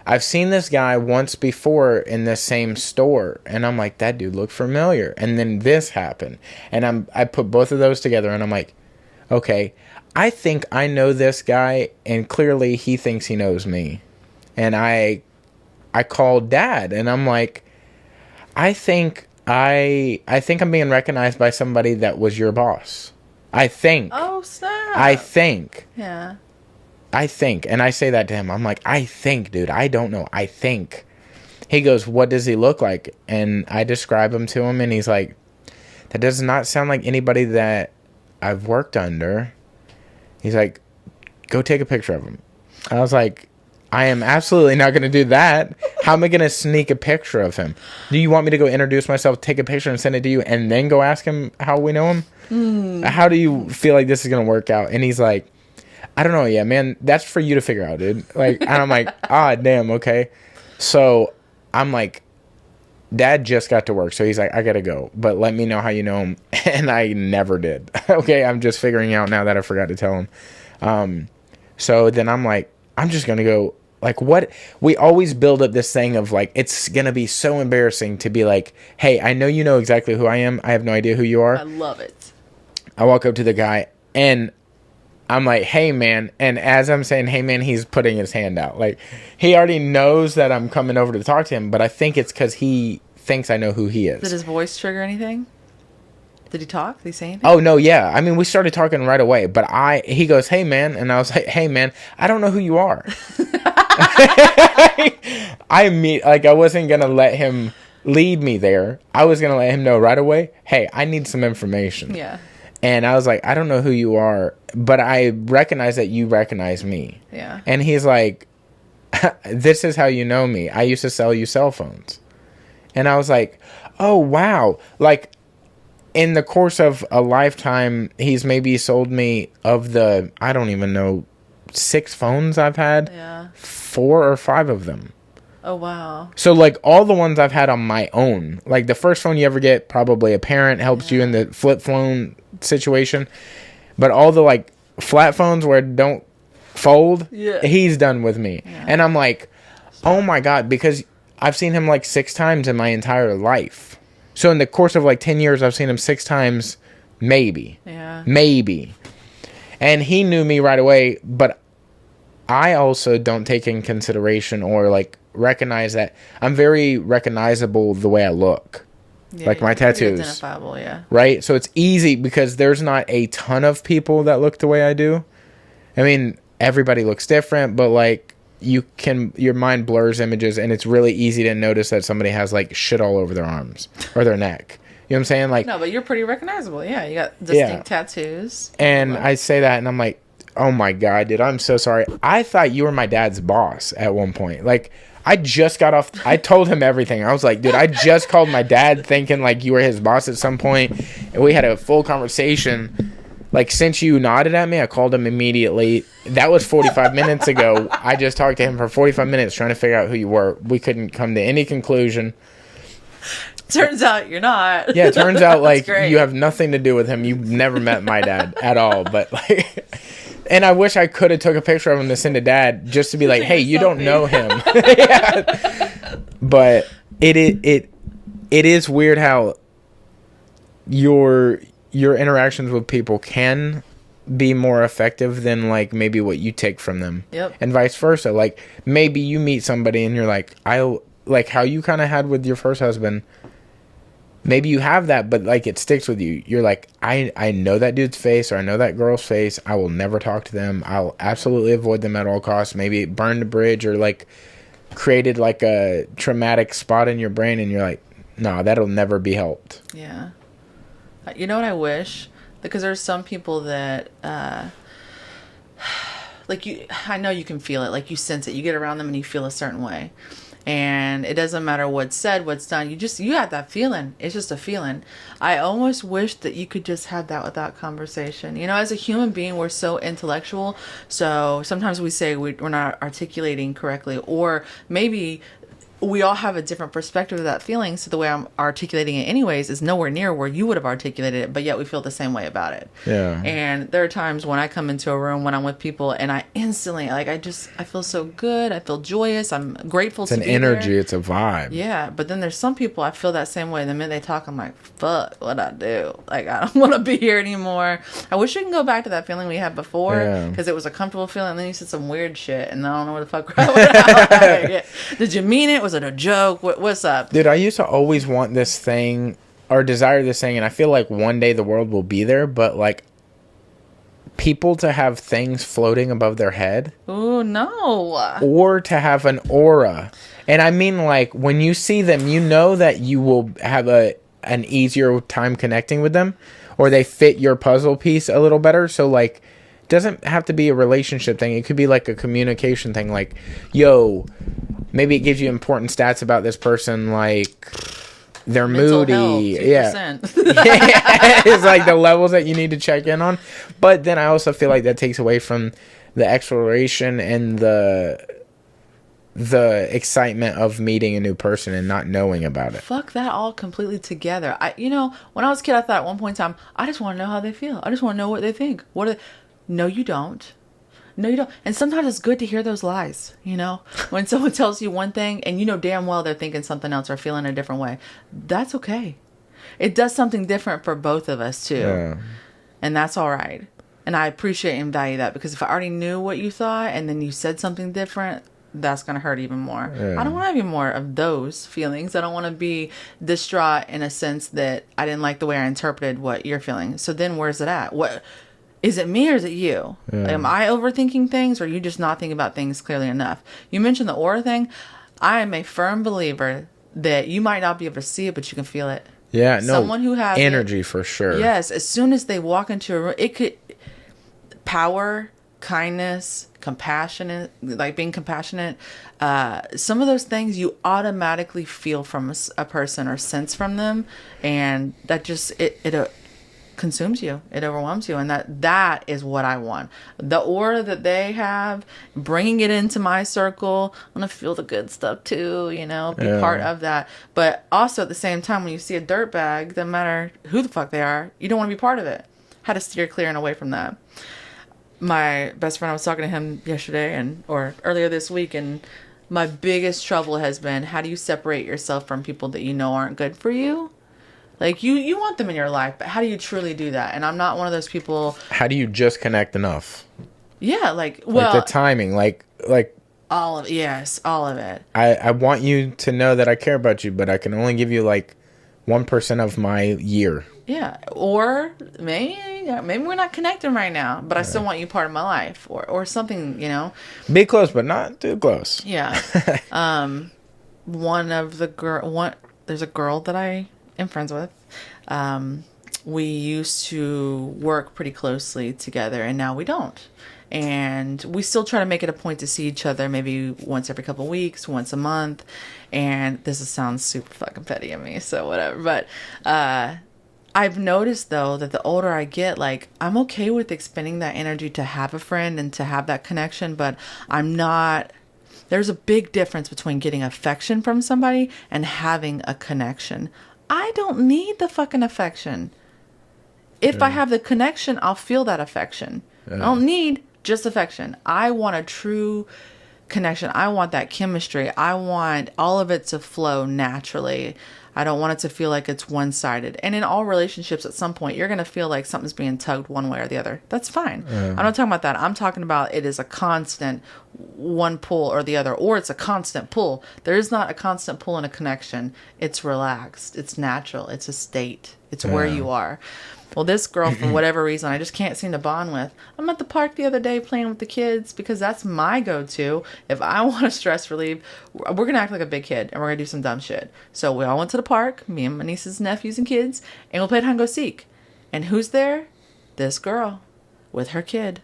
Speaker 1: I've seen this guy once before in the same store. And I'm like, that dude looked familiar. And then this happened. And I put both of those together and I'm like, okay, I think I know this guy and clearly he thinks he knows me. And I called Dad and I'm like, I think I'm being recognized by somebody that was your boss. I think.
Speaker 2: Oh, snap.
Speaker 1: I think.
Speaker 2: Yeah.
Speaker 1: I think. And I say that to him. I'm like, I think, dude. I don't know. I think. He goes, what does he look like? And I describe him to him and he's like, that does not sound like anybody that I've worked under. He's like, go take a picture of him. I was like, I am absolutely not going to do that. How am I going to sneak a picture of him? Do you want me to go introduce myself, take a picture and send it to you and then go ask him how we know him? How do you feel like this is going to work out? And he's like, I don't know yet, man. That's for you to figure out, dude. Like, and I'm like, damn, okay. So I'm like, Dad just got to work. So he's like, I got to go. But let me know how you know him. And I never did. Okay, I'm just figuring out now that I forgot to tell him. So then I'm like, I'm just going to go. Like, what? We always build up this thing of, like, it's going to be so embarrassing to be like, hey, I know you know exactly who I am. I have no idea who you are.
Speaker 2: I love it.
Speaker 1: I walk up to the guy, and I'm like, hey, man. And as I'm saying, hey, man, he's putting his hand out. Like, he already knows that I'm coming over to talk to him, but I think it's because he thinks I know who he is.
Speaker 2: Did his voice trigger anything? Did he talk? Did he say anything?
Speaker 1: Oh, no, yeah. I mean, we started talking right away, but he goes, hey, man. And I was like, hey, man, I don't know who you are. I wasn't going to let him lead me there. I was going to let him know right away, hey, I need some information.
Speaker 2: Yeah.
Speaker 1: And I was like, I don't know who you are, but I recognize that you recognize me.
Speaker 2: Yeah.
Speaker 1: And he's like, this is how you know me. I used to sell you cell phones. And I was like, oh, wow. Like, in the course of a lifetime, he's maybe sold me of the, I don't even know, 6 phones I've had.
Speaker 2: Yeah.
Speaker 1: 4 or 5 of them.
Speaker 2: Oh, wow.
Speaker 1: So, like, all the ones I've had on my own. Like, the first phone you ever get, probably a parent helps you in the flip phone situation. But all the, like, flat phones where it don't fold, he's done with me. Yeah. And I'm like, oh, my God. Because I've seen him, like, 6 times in my entire life. So, in the course of, like, 10 years, I've seen him 6 times, maybe.
Speaker 2: Yeah.
Speaker 1: Maybe. And he knew me right away, but I also don't take in consideration or, like, recognize that I'm very recognizable the way I look.
Speaker 2: Yeah,
Speaker 1: like my tattoos.
Speaker 2: Identifiable, yeah.
Speaker 1: Right? So it's easy because there's not a ton of people that look the way I do. I mean, everybody looks different, but, like, your mind blurs images and it's really easy to notice that somebody has, like, shit all over their arms or their neck. You know what I'm saying? Like,
Speaker 2: no, but you're pretty recognizable. Yeah, you got distinct tattoos.
Speaker 1: And I say that and I'm like, oh my God, dude, I'm so sorry. I thought you were my dad's boss at one point. Like, I just got off. I told him everything. I was like, dude, I just called my dad thinking like you were his boss at some point. And we had a full conversation. Like, since you nodded at me, I called him immediately. That was 45 minutes ago. I just talked to him for 45 minutes trying to figure out who you were. We couldn't come to any conclusion.
Speaker 2: Turns out you're not.
Speaker 1: Yeah, it turns out, like,
Speaker 2: great.
Speaker 1: you have nothing to do with him. You've never met my dad at all. But, like... And I wish I could have took a picture of him to send to Dad just to be like, hey, you don't know him. Yeah. But it is weird how your interactions with people can be more effective than, like, maybe what you take from them.
Speaker 2: Yep.
Speaker 1: And vice versa. Like, maybe you meet somebody and you're like, like how you kind of had with your first husband. Maybe you have that, but, like, it sticks with you. You're like, I know that dude's face, or I know that girl's face. I will never talk to them. I'll absolutely avoid them at all costs. Maybe it burned a bridge, or, like, created, like, a traumatic spot in your brain, and you're like, no, that'll never be helped.
Speaker 2: Yeah. You know what I wish? Because there's some people that, like, I know you can feel it. Like, you sense it. You get around them and you feel a certain way. And it doesn't matter what's said, what's done. You have that feeling. It's just a feeling. I almost wish that you could just have that without conversation. You know, as a human being, we're so intellectual. So sometimes we say we're not articulating correctly. Or maybe we all have a different perspective of that feeling. So the way I'm articulating it anyways is nowhere near where you would have articulated it, but yet we feel the same way about it.
Speaker 1: Yeah.
Speaker 2: And there are times when I come into a room when I'm with people and I instantly, like, I feel so good. I feel joyous. I'm grateful to be there. It's
Speaker 1: an energy. It's a vibe.
Speaker 2: Yeah. But then there's some people I feel that same way. The minute they talk, I'm like, fuck, what'd I do? Like, I don't want to be here anymore. I wish we can go back to that feeling we had before because it was a comfortable feeling. And then you said some weird shit and I don't know what the fuck. Like, did you mean it? Was it a joke? What's up?
Speaker 1: Dude, I used to always want this thing or desire this thing, and I feel like one day the world will be there, but, like, people to have things floating above their head.
Speaker 2: Oh, no.
Speaker 1: Or to have an aura. And I mean, like, when you see them, you know that you will have an easier time connecting with them, or they fit your puzzle piece a little better. So, like, it doesn't have to be a relationship thing. It could be, like, a communication thing. Like, yo, maybe it gives you important stats about this person, like they're
Speaker 2: mental
Speaker 1: moody.
Speaker 2: Health,
Speaker 1: yeah. It's like the levels that you need to check in on. But then I also feel like that takes away from the exploration and the excitement of meeting a new person and not knowing about it.
Speaker 2: Fuck that all completely together. When I was a kid, I thought at one point in time, I just want to know how they feel. I just want to know what they think. No, you don't. No, you don't. And sometimes it's good to hear those lies, you know? When someone tells you one thing and you know damn well they're thinking something else or feeling a different way. That's okay. It does something different for both of us, too. Yeah. And that's all right. And I appreciate and value that because if I already knew what you thought and then you said something different, that's going to hurt even more. Yeah. I don't want to have any more of those feelings. I don't want to be distraught in a sense that I didn't like the way I interpreted what you're feeling. So then where's it at? What... Is it me or is it you? Yeah. Like, am I overthinking things or are you just not thinking about things clearly enough? You mentioned the aura thing. I am a firm believer that you might not be able to see it, but you can feel it.
Speaker 1: Yeah, no.
Speaker 2: Someone who has
Speaker 1: energy for sure.
Speaker 2: Yes, as soon as they walk into a room, it could power, kindness, compassionate, like being compassionate. Some of those things you automatically feel from a person or sense from them, and that just it consumes you, it overwhelms you, and that is what I want. The aura that they have, bringing it into my circle, I'm gonna feel the good stuff too, you know, be part of that. But also at the same time, when you see a dirtbag, doesn't matter who the fuck they are, you don't want to be part of it. How to steer clear and away from that. My best friend, I was talking to him yesterday or earlier this week, and my biggest trouble has been, how do you separate yourself from people that you know aren't good for you? Like, you want them in your life, but how do you truly do that? And I'm not one of those people...
Speaker 1: How do you just connect enough?
Speaker 2: Yeah, like, well...
Speaker 1: Like the timing, like...
Speaker 2: All of it, yes, all of it.
Speaker 1: I want you to know that I care about you, but I can only give you, like, 1% of my year.
Speaker 2: Yeah, or maybe we're not connecting right now, but I still want you part of my life, or something, you know?
Speaker 1: Be close, but not too close.
Speaker 2: Yeah. There's a girl that I... am friends with. We used to work pretty closely together and now we don't. And we still try to make it a point to see each other maybe once every couple of weeks, once a month. And this sounds super fucking petty of me, so whatever. But I I've noticed though that the older I get, like I'm okay with expending that energy to have a friend and to have that connection, but I'm not. There's a big difference between getting affection from somebody and having a connection. I don't need the fucking affection. If I have the connection, I'll feel that affection. I don't need just affection. I want a true connection. I want that chemistry. I want all of it to flow naturally. I don't want it to feel like it's one-sided. And in all relationships, at some point, you're going to feel like something's being tugged one way or the other. That's fine. I'm not talking about that. I'm talking about it is a constant one pull or the other, or it's a constant pull. There is not a constant pull in a connection. It's relaxed. It's natural. It's a state. It's where you are. Well, this girl, for whatever reason, I just can't seem to bond with. I'm at the park the other day playing with the kids because that's my go-to. If I want to stress relieve, we're going to act like a big kid and we're going to do some dumb shit. So we all went to the park, me and my nieces, nephews, and kids, and we played hide and go seek. And who's there? This girl with her kid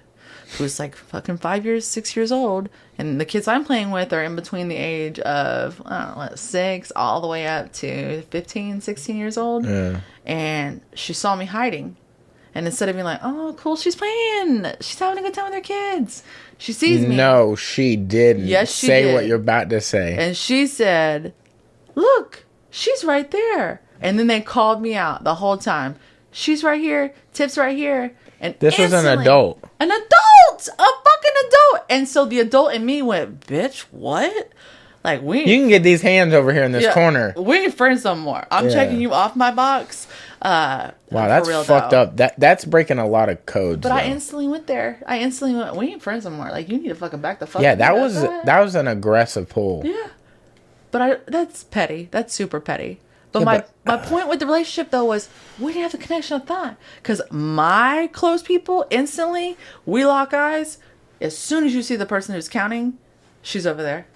Speaker 2: who's like fucking 6 years old. And the kids I'm playing with are in between the age of, I don't know, 6 all the way up to 15, 16 years old.
Speaker 1: Yeah.
Speaker 2: And she saw me hiding. And instead of being like, oh, cool, she's playing. She's having a good time with her kids. She sees me.
Speaker 1: No, she didn't.
Speaker 2: Yes, she
Speaker 1: say
Speaker 2: did.
Speaker 1: what you're about to say.
Speaker 2: And she said, look, she's right there. And then they called me out the whole time. She's right here. Tiff's right here. And
Speaker 1: this was an adult.
Speaker 2: An adult! A fucking adult! And so the adult in me went, bitch, what? Like, we ain't,
Speaker 1: You can get these hands over here in this corner.
Speaker 2: We ain't friends no more. I'm checking you off my box.
Speaker 1: Wow, that's fucked up. That's breaking a lot of codes.
Speaker 2: But
Speaker 1: though.
Speaker 2: I instantly went there. We ain't friends no more. Like, you need to fucking back the fuck up.
Speaker 1: Yeah, that was an aggressive pull.
Speaker 2: Yeah. But that's petty. That's super petty. But my point with the relationship, though, was we didn't have the connection I thought. Because my close people, instantly, we lock eyes. As soon as you see the person who's counting, she's over there.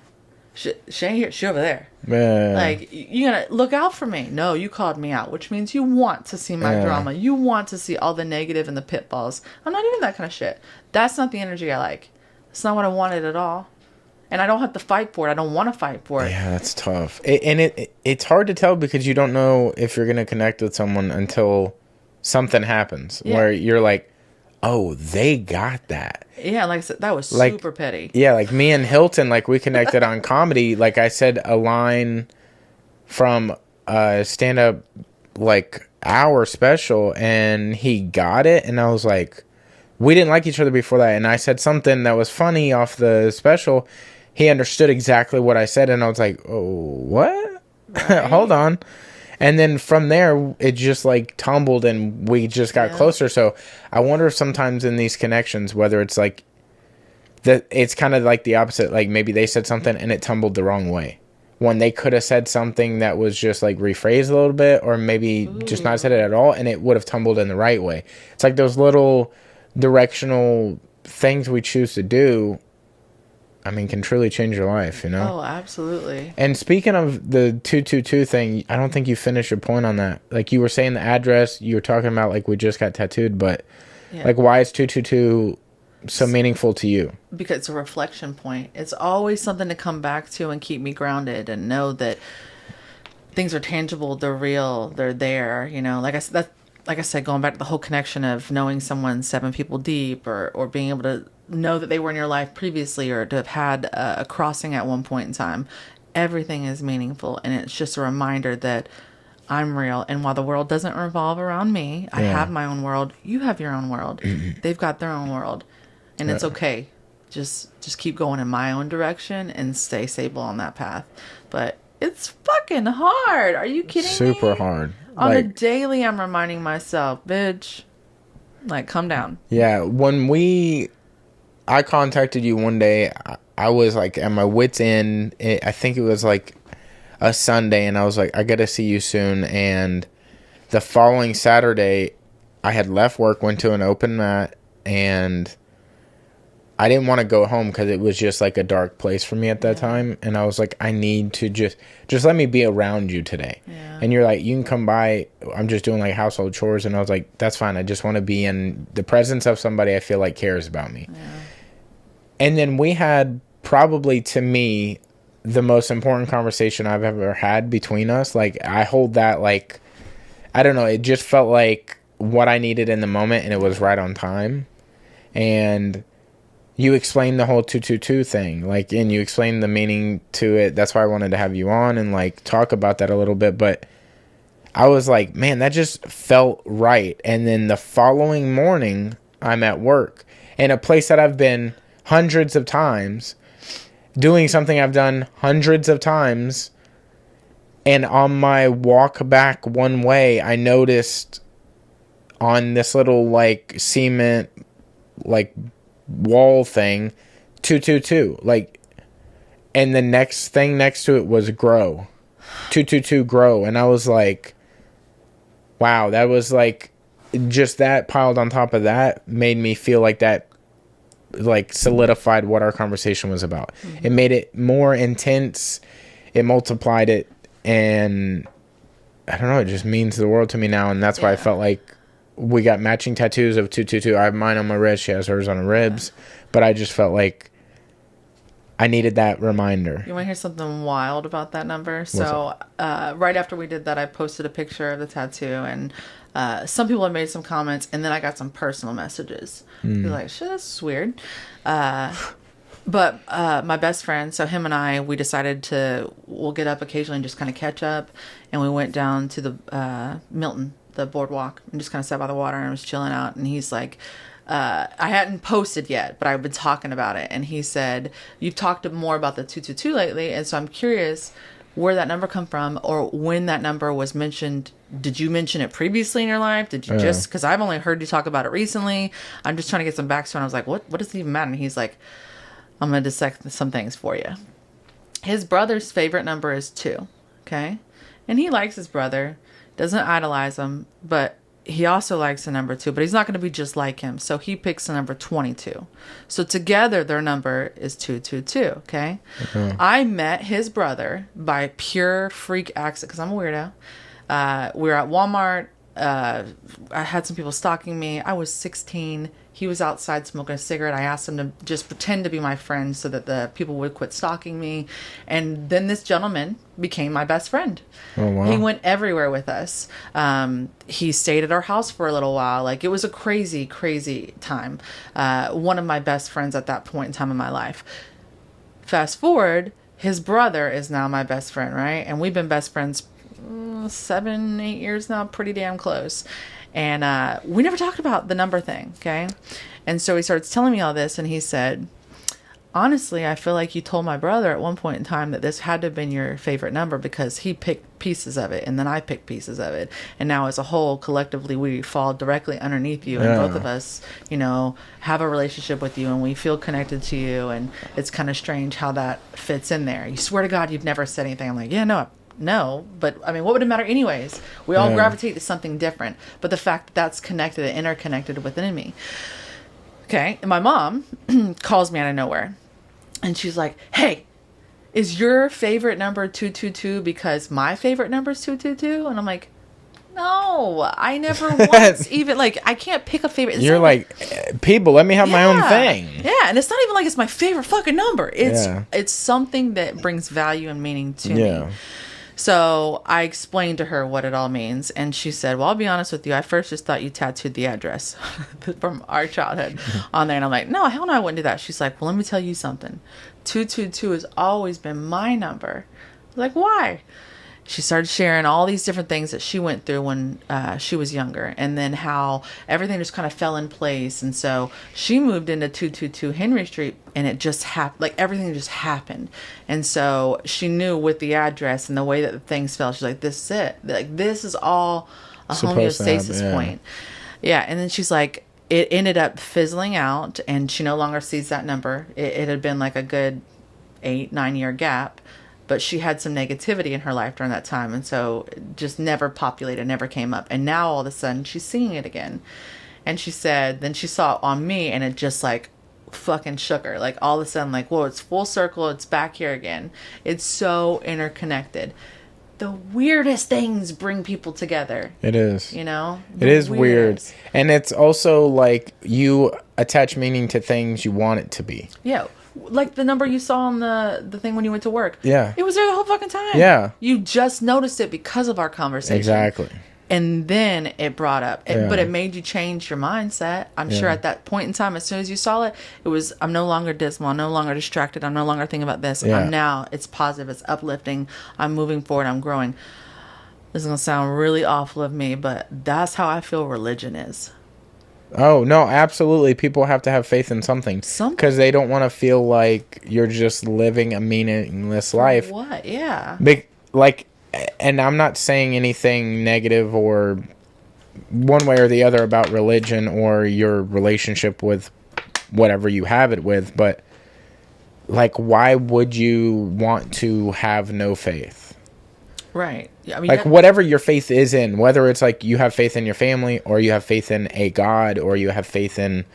Speaker 2: She ain't here. She over there.
Speaker 1: Man.
Speaker 2: Like, you gotta look out for me. No, you called me out, which means you want to see my drama. You want to see all the negative and the pitfalls. I'm not doing that kind of shit. That's not the energy I like. It's not what I wanted at all. And I don't have to fight for it. I don't want to fight for it.
Speaker 1: Yeah, that's tough. It's hard to tell because you don't know if you're going to connect with someone until something happens where you're like, oh, they got that.
Speaker 2: Yeah, like I said, that was super petty.
Speaker 1: Yeah, like me and Hilton, like we connected on comedy. Like I said, a line from a stand-up like hour special and he got it. And I was like, we didn't like each other before that. And I said something that was funny off the special. He understood exactly what I said, and I was like, oh, what? Right. Hold on. And then from there, it just, like, tumbled, and we just got closer. So I wonder if sometimes in these connections, whether it's, like, it's kind of like the opposite. Like, maybe they said something, and it tumbled the wrong way. When they could have said something that was just, like, rephrased a little bit, or maybe just not said it at all, and it would have tumbled in the right way. It's like those little directional things we choose to do, I mean, can truly change your life, you know?
Speaker 2: Oh, absolutely.
Speaker 1: And speaking of the 222 thing, I don't think you finished your point on that. Like, you were saying the address, you were talking about, like, we just got tattooed, but, like, why is 222 so meaningful to you? Because
Speaker 2: it's a reflection point. It's always something to come back to and keep me grounded and know that things are tangible, they're real, they're there, you know? Like I said, going back to the whole connection of knowing someone 7 people deep or being able to know that they were in your life previously or to have had a crossing at one point in time. Everything is meaningful, and it's just a reminder that I'm real. And while the world doesn't revolve around me, I have my own world. You have your own world. They've got their own world, and it's okay. Just keep going in my own direction and stay stable on that path. But it's fucking hard. Are you kidding me?
Speaker 1: Super hard.
Speaker 2: On a daily, I'm reminding myself, bitch, like, come down.
Speaker 1: Yeah, I contacted you one day. I was like at my wit's end. I think it was like a Sunday, and I was like, I gotta see you soon. And the following Saturday, I had left work, went to an open mat, and I didn't want to go home because it was just like a dark place for me at that time. And I was like, I need to just let me be around you today. Yeah. And you're like, you can come by. I'm just doing like household chores. And I was like, that's fine. I just want to be in the presence of somebody I feel like cares about me. Yeah. And then we had probably, to me, the most important conversation I've ever had between us. Like, I hold that, like, I don't know, it just felt like what I needed in the moment, and it was right on time. And you explained the whole 222 thing, like, and you explained the meaning to it. That's why I wanted to have you on and like talk about that a little bit. But I was like, man, that just felt right. And then the following morning, I'm at work in a place that I've been hundreds of times, doing something I've done hundreds of times. And on my walk back one way, I noticed on this little like cement like wall thing 222, like, and the next thing next to it was grow, 222 grow. And I was like, wow, that was like, just that piled on top of that made me feel like that like solidified what our conversation was about. It made it more intense, it multiplied it, and I don't know, it just means the world to me now. And that's why I felt like we got matching tattoos of 222. I have mine on my wrist. She has hers on her ribs. But I just felt like I needed that reminder.
Speaker 2: You want to hear something wild about that number? So right after we did that, I posted a picture of the tattoo, and some people have made some comments, and then I got some personal messages. They're like, shit, that's weird. But my best friend, so him and I, we decided we'll get up occasionally and just kind of catch up. And we went down to the Milton, the boardwalk, and just kind of sat by the water and was chilling out. And he's like, I hadn't posted yet, but I've been talking about it. And he said, you've talked more about the 222 lately. And so I'm curious where that number come from, or when that number was mentioned. Did you mention it previously in your life? Did you just, because I've only heard you talk about it recently. I'm just trying to get some backstory. And I was like, what does it even matter? And he's like, I'm going to dissect some things for you. His brother's favorite number is 2. Okay. And he likes his brother, doesn't idolize him, but he also likes the number 2, but he's not going to be just like him. So he picks the number 22. So together their number is 222. Okay. I met his brother by pure freak accident because I'm a weirdo. We were at Walmart. I had some people stalking me. I was 16. He was outside smoking a cigarette. I asked him to just pretend to be my friend so that the people would quit stalking me. And then this gentleman became my best friend.
Speaker 1: Oh, wow.
Speaker 2: He went everywhere with us. He stayed at our house for a little while. Like, it was a crazy, crazy time. One of my best friends at that point in time in my life. Fast forward, his brother is now my best friend, right? And we've been best friends 7, 8 years now, pretty damn close. And we never talked about the number thing, okay? And so he starts telling me all this, and he said, honestly, I feel like you told my brother at one point in time that this had to have been your favorite number because he picked pieces of it, and then I picked pieces of it. And now as a whole, collectively, we fall directly underneath you, and both of us, you know, have a relationship with you, and we feel connected to you, and it's kind of strange how that fits in there. You swear to God you've never said anything. I'm like, yeah, no, but I mean, what would it matter anyways? We all gravitate to something different. But the fact that that's connected and interconnected within me. Okay, and my mom calls me out of nowhere. And she's like, hey, is your favorite number 222 because my favorite number is 222? And I'm like, no, I never once even, like, I can't pick a favorite. You're
Speaker 1: like, people, let me have my own thing.
Speaker 2: Yeah, and it's not even like it's my favorite fucking number. It's something that brings value and meaning to me. So I explained to her what it all means, and she said, well, I'll be honest with you. I first just thought you tattooed the address from our childhood on there. And I'm like, no, hell no, I wouldn't do that. She's like, well, let me tell you something. 222 has always been my number. I was like, why? She started sharing all these different things that she went through when she was younger, and then how everything just kind of fell in place. And so she moved into 222 Henry Street, and it just happened. Like, everything just happened. And so she knew with the address and the way that the things fell, she's like, this is it. Like, this is all a homeostasis point. Yeah. And then she's like, it ended up fizzling out, and she no longer sees that number. It had been like a good 8-9 year gap. But she had some negativity in her life during that time. And so it just never populated, never came up. And now all of a sudden she's seeing it again. And she said, then she saw it on me, and it just like fucking shook her. Like, all of a sudden, like, whoa, it's full circle. It's back here again. It's so interconnected. The weirdest things bring people together.
Speaker 1: It is.
Speaker 2: You know?
Speaker 1: It is weird. And it's also like you attach meaning to things you want it to be.
Speaker 2: Yeah. Like the number you saw on the thing when you went to work.
Speaker 1: Yeah.
Speaker 2: It was there the whole fucking time.
Speaker 1: Yeah.
Speaker 2: You just noticed it because of our conversation.
Speaker 1: Exactly.
Speaker 2: And then it brought up,
Speaker 1: Yeah.
Speaker 2: but it made you change your mindset. I'm sure at that point in time, as soon as you saw it, it was, I'm no longer dismal. I'm no longer distracted. I'm no longer thinking about this.
Speaker 1: Yeah.
Speaker 2: I'm now, it's positive. It's uplifting. I'm moving forward. I'm growing. This is going to sound really awful of me, but that's how I feel religion is.
Speaker 1: Oh, no, absolutely. People have to have faith in something. Because they don't want to feel like you're just living a meaningless life.
Speaker 2: What? Yeah.
Speaker 1: Like, and I'm not saying anything negative or one way or the other about religion or your relationship with whatever you have it with, but like, why would you want to have no faith?
Speaker 2: Right. Yeah, I mean,
Speaker 1: like, whatever your faith is in, whether it's like you have faith in your family or you have faith in a god or you have faith in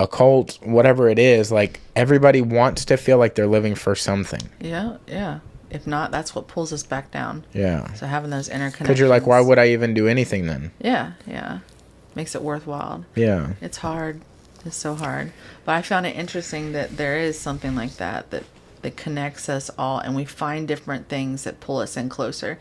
Speaker 1: a cult, whatever it is, like, everybody wants to feel like they're living for something.
Speaker 2: Yeah, yeah. If not, that's what pulls us back down.
Speaker 1: Yeah.
Speaker 2: So having those interconnections.
Speaker 1: Because you're like, why would I even do anything then?
Speaker 2: Yeah, yeah. Makes it worthwhile.
Speaker 1: Yeah.
Speaker 2: It's hard. It's so hard. But I found it interesting that there is something like that connects us all, and we find different things that pull us in closer.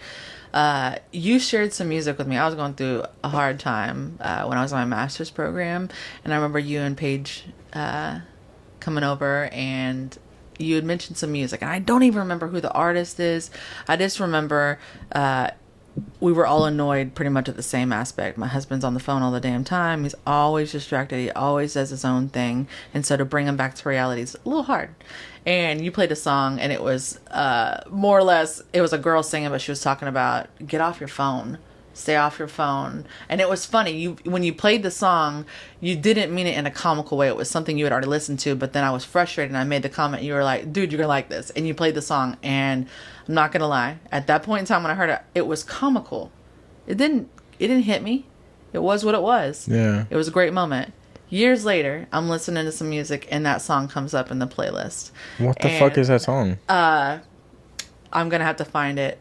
Speaker 2: You shared some music with me. I was going through a hard time when I was on my master's program, and I remember you and Paige coming over, and you had mentioned some music, and I don't even remember who the artist is. I just remember we were all annoyed pretty much at the same aspect. My husband's on the phone all the damn time. He's always distracted. He always does his own thing. And so to bring him back to reality is a little hard. And you played a song, and it was more or less, it was a girl singing, but she was talking about, get off your phone. Stay off your phone. And it was funny. When you played the song, you didn't mean it in a comical way. It was something you had already listened to, but then I was frustrated, and I made the comment. You were like, dude, you're going to like this. And you played the song, and I'm not going to lie. At that point in time when I heard it, it was comical. It didn't hit me. It was what it was.
Speaker 1: Yeah.
Speaker 2: It was a great moment. Years later, I'm listening to some music, and that song comes up in the playlist.
Speaker 1: What the fuck is that song?
Speaker 2: I'm going to have to find it.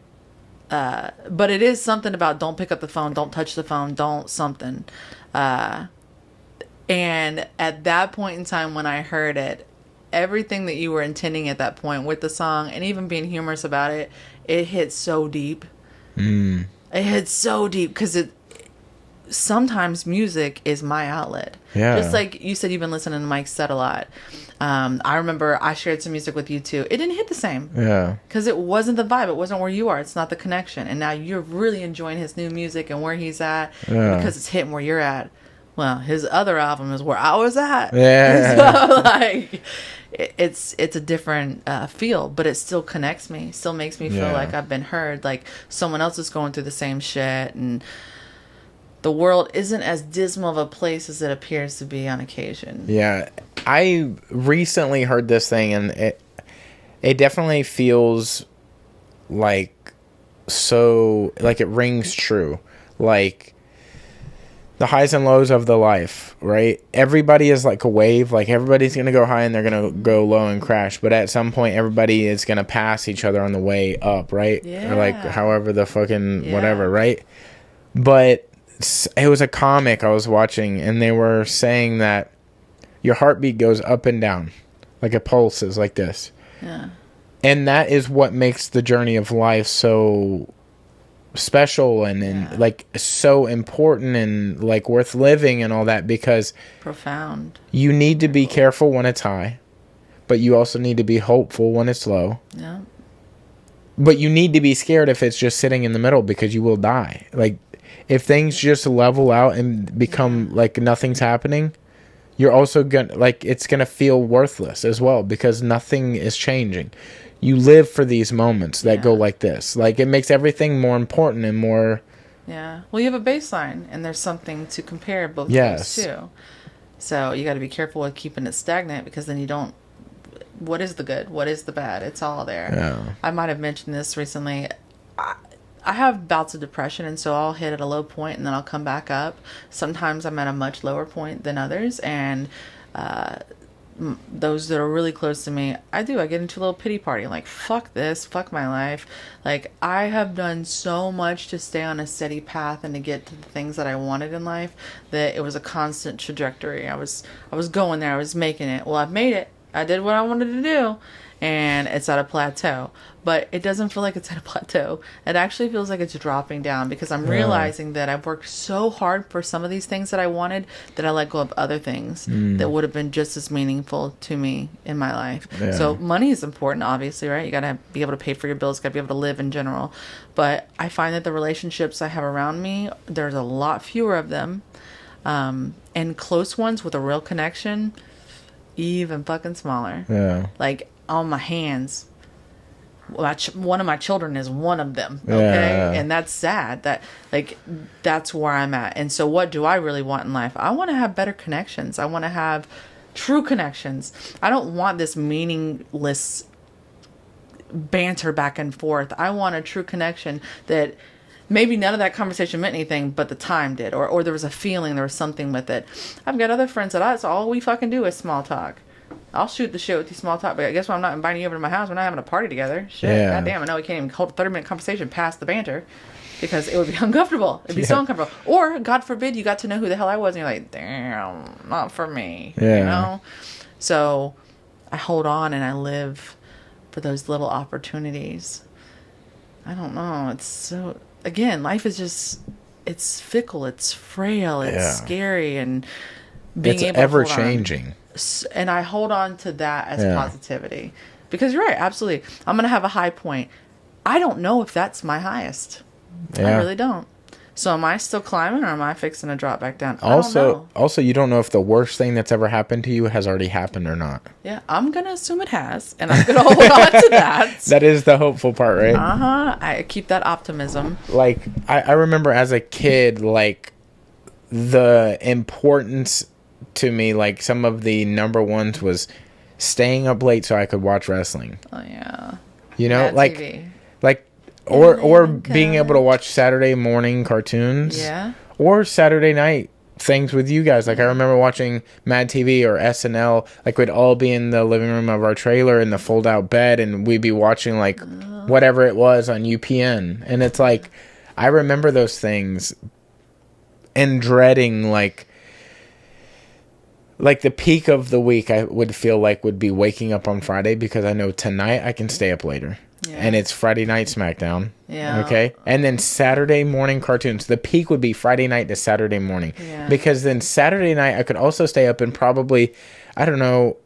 Speaker 2: But it is something about don't pick up the phone, don't touch the phone, don't something. And at that point in time when I heard it, everything that you were intending at that point with the song and even being humorous about it, it hit so deep. It hit so deep because sometimes music is my outlet.
Speaker 1: Yeah.
Speaker 2: Just like you said, you've been listening to Mike Set a lot. I remember I shared some music with you too. It didn't hit the same.
Speaker 1: Yeah.
Speaker 2: Because it wasn't the vibe. It wasn't where you are. It's not the connection. And now you're really enjoying his new music and where he's at because it's hitting where you're at. Well, his other album is where I was at.
Speaker 1: Yeah.
Speaker 2: So, like, it's a different feel, but it still connects me. Still makes me feel like I've been heard. Like someone else is going through the same shit, and the world isn't as dismal of a place as it appears to be on occasion.
Speaker 1: Yeah. I recently heard this thing, and it definitely feels like it rings true. Like the highs and lows of the life, right? Everybody is like a wave. Like everybody's going to go high and they're going to go low and crash. But at some point, everybody is going to pass each other on the way up, right?
Speaker 2: Yeah.
Speaker 1: Or like however the fucking whatever, right? But it was a comic I was watching, and they were saying that your heartbeat goes up and down, like it pulses like this.
Speaker 2: Yeah.
Speaker 1: And that is what makes the journey of life so special and like so important and like worth living and all that, because
Speaker 2: Profound.
Speaker 1: you need to be careful when it's high, but you also need to be hopeful when it's low.
Speaker 2: Yeah.
Speaker 1: But you need to be scared if it's just sitting in the middle, because you will die. Like if things just level out and become like nothing's happening, you're also gonna like it's gonna feel worthless as well, because nothing is changing. You live for these moments that go like this. Like it makes everything more important and more.
Speaker 2: Yeah. Well, you have a baseline, and there's something to compare both of those to. So you got to be careful with keeping it stagnant, because then you don't. What is the good? What is the bad? It's all there.
Speaker 1: Yeah.
Speaker 2: I might have mentioned this recently. I have bouts of depression, and so I'll hit at a low point, and then I'll come back up. Sometimes I'm at a much lower point than others, and those that are really close to me, I get into a little pity party. Like, fuck this, fuck my life. Like, I have done so much to stay on a steady path and to get to the things that I wanted in life, that it was a constant trajectory. I was going there, I was making it. Well, I've made it. I did what I wanted to do, and it's at a plateau. But it doesn't feel like it's at a plateau. It actually feels like it's dropping down because I'm realizing that I've worked so hard for some of these things that I wanted that I let go of other things that would have been just as meaningful to me in my life.
Speaker 1: Yeah.
Speaker 2: So money is important, obviously, right? You got to be able to pay for your bills, got to be able to live in general. But I find that the relationships I have around me, there's a lot fewer of them. And close ones with a real connection, even fucking smaller.
Speaker 1: Yeah.
Speaker 2: Like on my hands. One of my children is one of them. Okay.
Speaker 1: Yeah.
Speaker 2: And that's sad that like, that's where I'm at. And so what do I really want in life? I want to have better connections. I want to have true connections. I don't want this meaningless banter back and forth. I want a true connection that maybe none of that conversation meant anything, but the time did, or there was a feeling, there was something with it. I've got other friends that that's all we fucking do is small talk. I'll shoot the shit with you small talk, but I guess when I'm not inviting you over to my house, we're not having a party together. Shit,
Speaker 1: Yeah.
Speaker 2: goddamn, I know we can't even hold a 30-minute conversation past the banter because it would be uncomfortable. It'd be so uncomfortable. Or, God forbid, you got to know who the hell I was and you're like, damn, not for me.
Speaker 1: Yeah.
Speaker 2: You know? So I hold on and I live for those little opportunities. I don't know. It's so... Again, life is just, it's fickle, it's frail, it's scary, and being able to
Speaker 1: ever
Speaker 2: hold on.
Speaker 1: changing.
Speaker 2: And I hold on to that as positivity. Because you're right, absolutely. I'm going to have a high point. I don't know if that's my highest.
Speaker 1: Yeah.
Speaker 2: I really don't. So am I still climbing or am I fixing to drop back down? I don't know.
Speaker 1: Also, you don't know if the worst thing that's ever happened to you has already happened or not.
Speaker 2: Yeah, I'm going to assume it has. And I'm going to hold on to that.
Speaker 1: That is the hopeful part, right?
Speaker 2: Uh-huh. I keep that optimism.
Speaker 1: Like, I remember as a kid, like, the importance to me, like, some of the number ones was staying up late so I could watch wrestling.
Speaker 2: Oh, yeah.
Speaker 1: You know,
Speaker 2: Mad
Speaker 1: like...
Speaker 2: TV.
Speaker 1: Like, or being able to watch Saturday morning cartoons.
Speaker 2: Yeah.
Speaker 1: Or Saturday night things with you guys. Like, I remember watching Mad TV or SNL. Like, we'd all be in the living room of our trailer in the fold-out bed, and we'd be watching, like, whatever it was on UPN. And it's like, I remember those things and dreading, like the peak of the week I would feel like would be waking up on Friday because I know tonight I can stay up later. Yeah. And it's Friday night SmackDown.
Speaker 2: Yeah.
Speaker 1: Okay. And then Saturday morning cartoons. The peak would be Friday night to Saturday morning.
Speaker 2: Yeah.
Speaker 1: Because then Saturday night I could also stay up and probably, I don't know,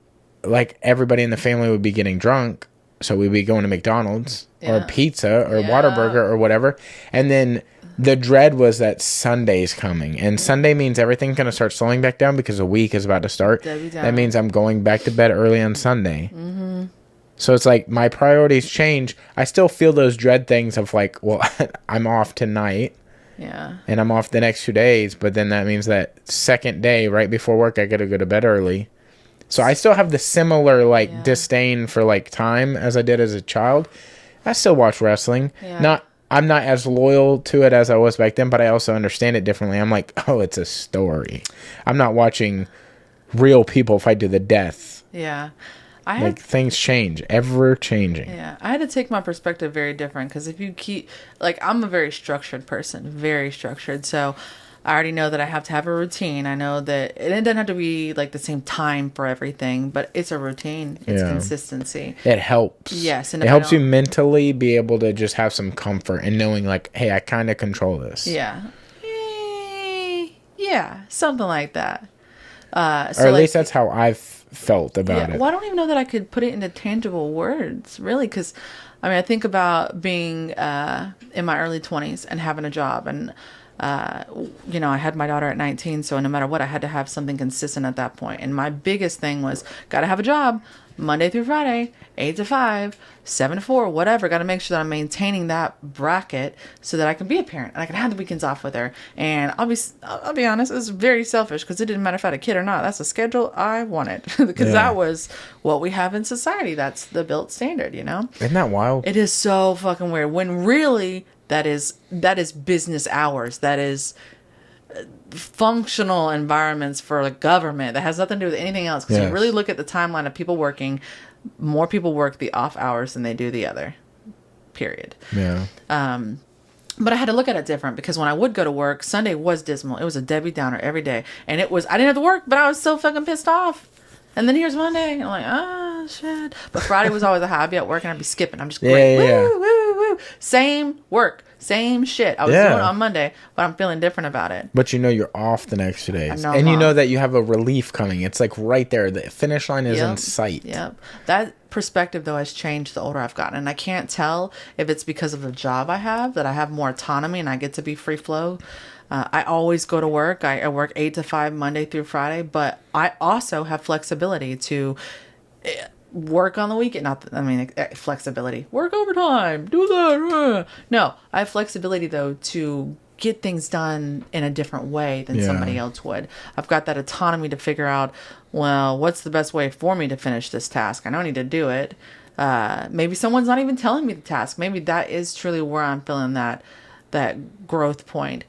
Speaker 1: like everybody in the family would be getting drunk. So we'd be going to McDonald's or pizza or Whataburger or whatever. And then the dread was that Sunday's coming. And Sunday means everything's going to start slowing back down because a week is about to start. That means I'm going back to bed early on Sunday. Mm-hmm. So it's like my priorities change. I still feel those dread things of like, well, I'm off tonight.
Speaker 2: Yeah.
Speaker 1: And I'm off the next 2 days. But then that means that second day, right before work, I got to go to bed early. So I still have the similar like disdain for like time as I did as a child. I still watch wrestling. Yeah. I'm not as loyal to it as I was back then, but I also understand it differently. I'm like, oh, it's a story. I'm not watching real people fight to the death.
Speaker 2: Yeah.
Speaker 1: Things change, ever changing.
Speaker 2: Yeah, I had to take my perspective very different because if you keep, like, I'm a very structured person, very structured. So I already know that I have to have a routine. I know that it doesn't have to be like the same time for everything, but it's a routine. It's consistency.
Speaker 1: It helps.
Speaker 2: Yes, and
Speaker 1: it helps you mentally be able to just have some comfort and knowing, like, hey, I kind of control this.
Speaker 2: Yeah, yeah, something like that.
Speaker 1: Or at least that's how I've felt about it.
Speaker 2: Well, I don't even know that I could put it into tangible words, really, because I mean, I think about being in my early 20s and having a job, and you know, I had my daughter at 19, so no matter what, I had to have something consistent at that point. And my biggest thing was, got to have a job Monday through Friday, 8 to 5, 7 to 4, whatever. Got to make sure that I'm maintaining that bracket so that I can be a parent and I can have the weekends off with her. And I'll be honest, it was very selfish because it didn't matter if I had a kid or not. That's the schedule I wanted because that was what we have in society. That's the built standard, you know?
Speaker 1: Isn't that wild?
Speaker 2: It is so fucking weird when really that is business hours. That is functional environments for the government that has nothing to do with anything else, because you really look at the timeline of people working, more people work the off hours than they do the other, period. But I had to look at it different because when I would go to work, Sunday was dismal. It was a Debbie Downer every day, and I didn't have to work, but I was so fucking pissed off. And then here's Monday. And I'm like, oh, shit. But Friday was always a hobby at work, and I'd be skipping. I'm just
Speaker 1: Yeah,
Speaker 2: great.
Speaker 1: yeah, yeah.
Speaker 2: Woo, woo, woo. Same work. Same shit. I was doing it on Monday, but I'm feeling different about it.
Speaker 1: But you know you're off the next 2
Speaker 2: I
Speaker 1: days.
Speaker 2: know
Speaker 1: And
Speaker 2: I'm
Speaker 1: you know
Speaker 2: off.
Speaker 1: that you have a relief coming. It's like right there. The finish line is in
Speaker 2: Yep.
Speaker 1: sight.
Speaker 2: Yep. That perspective, though, has changed the older I've gotten. And I can't tell if it's because of the job I have, that I have more autonomy and I get to be free flow. I always go to work. I work 8 to 5 Monday through Friday, but I also have flexibility to work on the weekend. Flexibility. Work overtime. Do that. No, I have flexibility, though, to get things done in a different way than somebody else would. I've got that autonomy to figure out, well, what's the best way for me to finish this task? I don't need to do it. Maybe someone's not even telling me the task. Maybe that is truly where I'm feeling that growth point.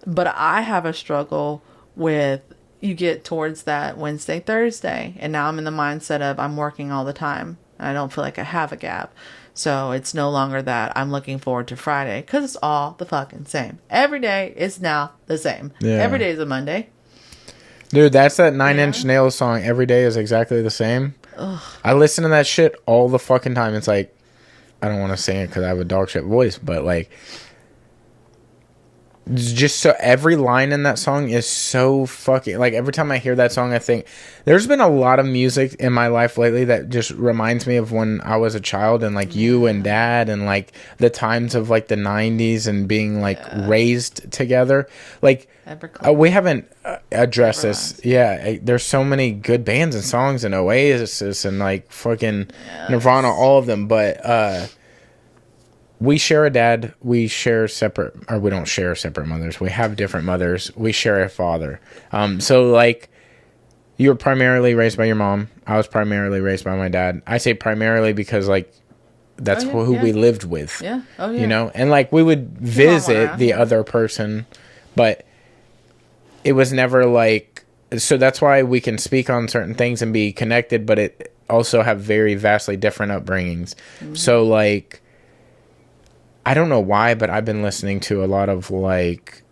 Speaker 2: But I have a struggle with, you get towards that Wednesday, Thursday, and now I'm in the mindset of I'm working all the time and I don't feel like I have a gap. So it's no longer that I'm looking forward to Friday, because it's all the fucking same. Every day is now the same.
Speaker 1: Yeah.
Speaker 2: Every day is a Monday.
Speaker 1: Dude, that's that Nine Inch Nails song. Every day is exactly the same. Ugh. I listen to that shit all the fucking time. It's like, I don't want to sing it because I have a dog shit voice, but like, just so every line in that song is so fucking, like, every time I hear that song I think there's been a lot of music in my life lately that just reminds me of when I was a child, and like you and dad, and like the times of like the 90s and being like raised together. Like we haven't addressed this. There's so many good bands and songs and Oasis and like fucking Nirvana, all of them, but we share a dad. We share separate, or we don't share separate mothers. We have different mothers. We share a father. So like, you were primarily raised by your mom. I was primarily raised by my dad. I say primarily because like, that's who we lived with.
Speaker 2: Yeah. Oh yeah.
Speaker 1: You know, and like we would visit the other person, but it was never like. So that's why we can speak on certain things and be connected, but it also have very vastly different upbringings. Mm-hmm. So like, I don't know why, but I've been listening to a lot of like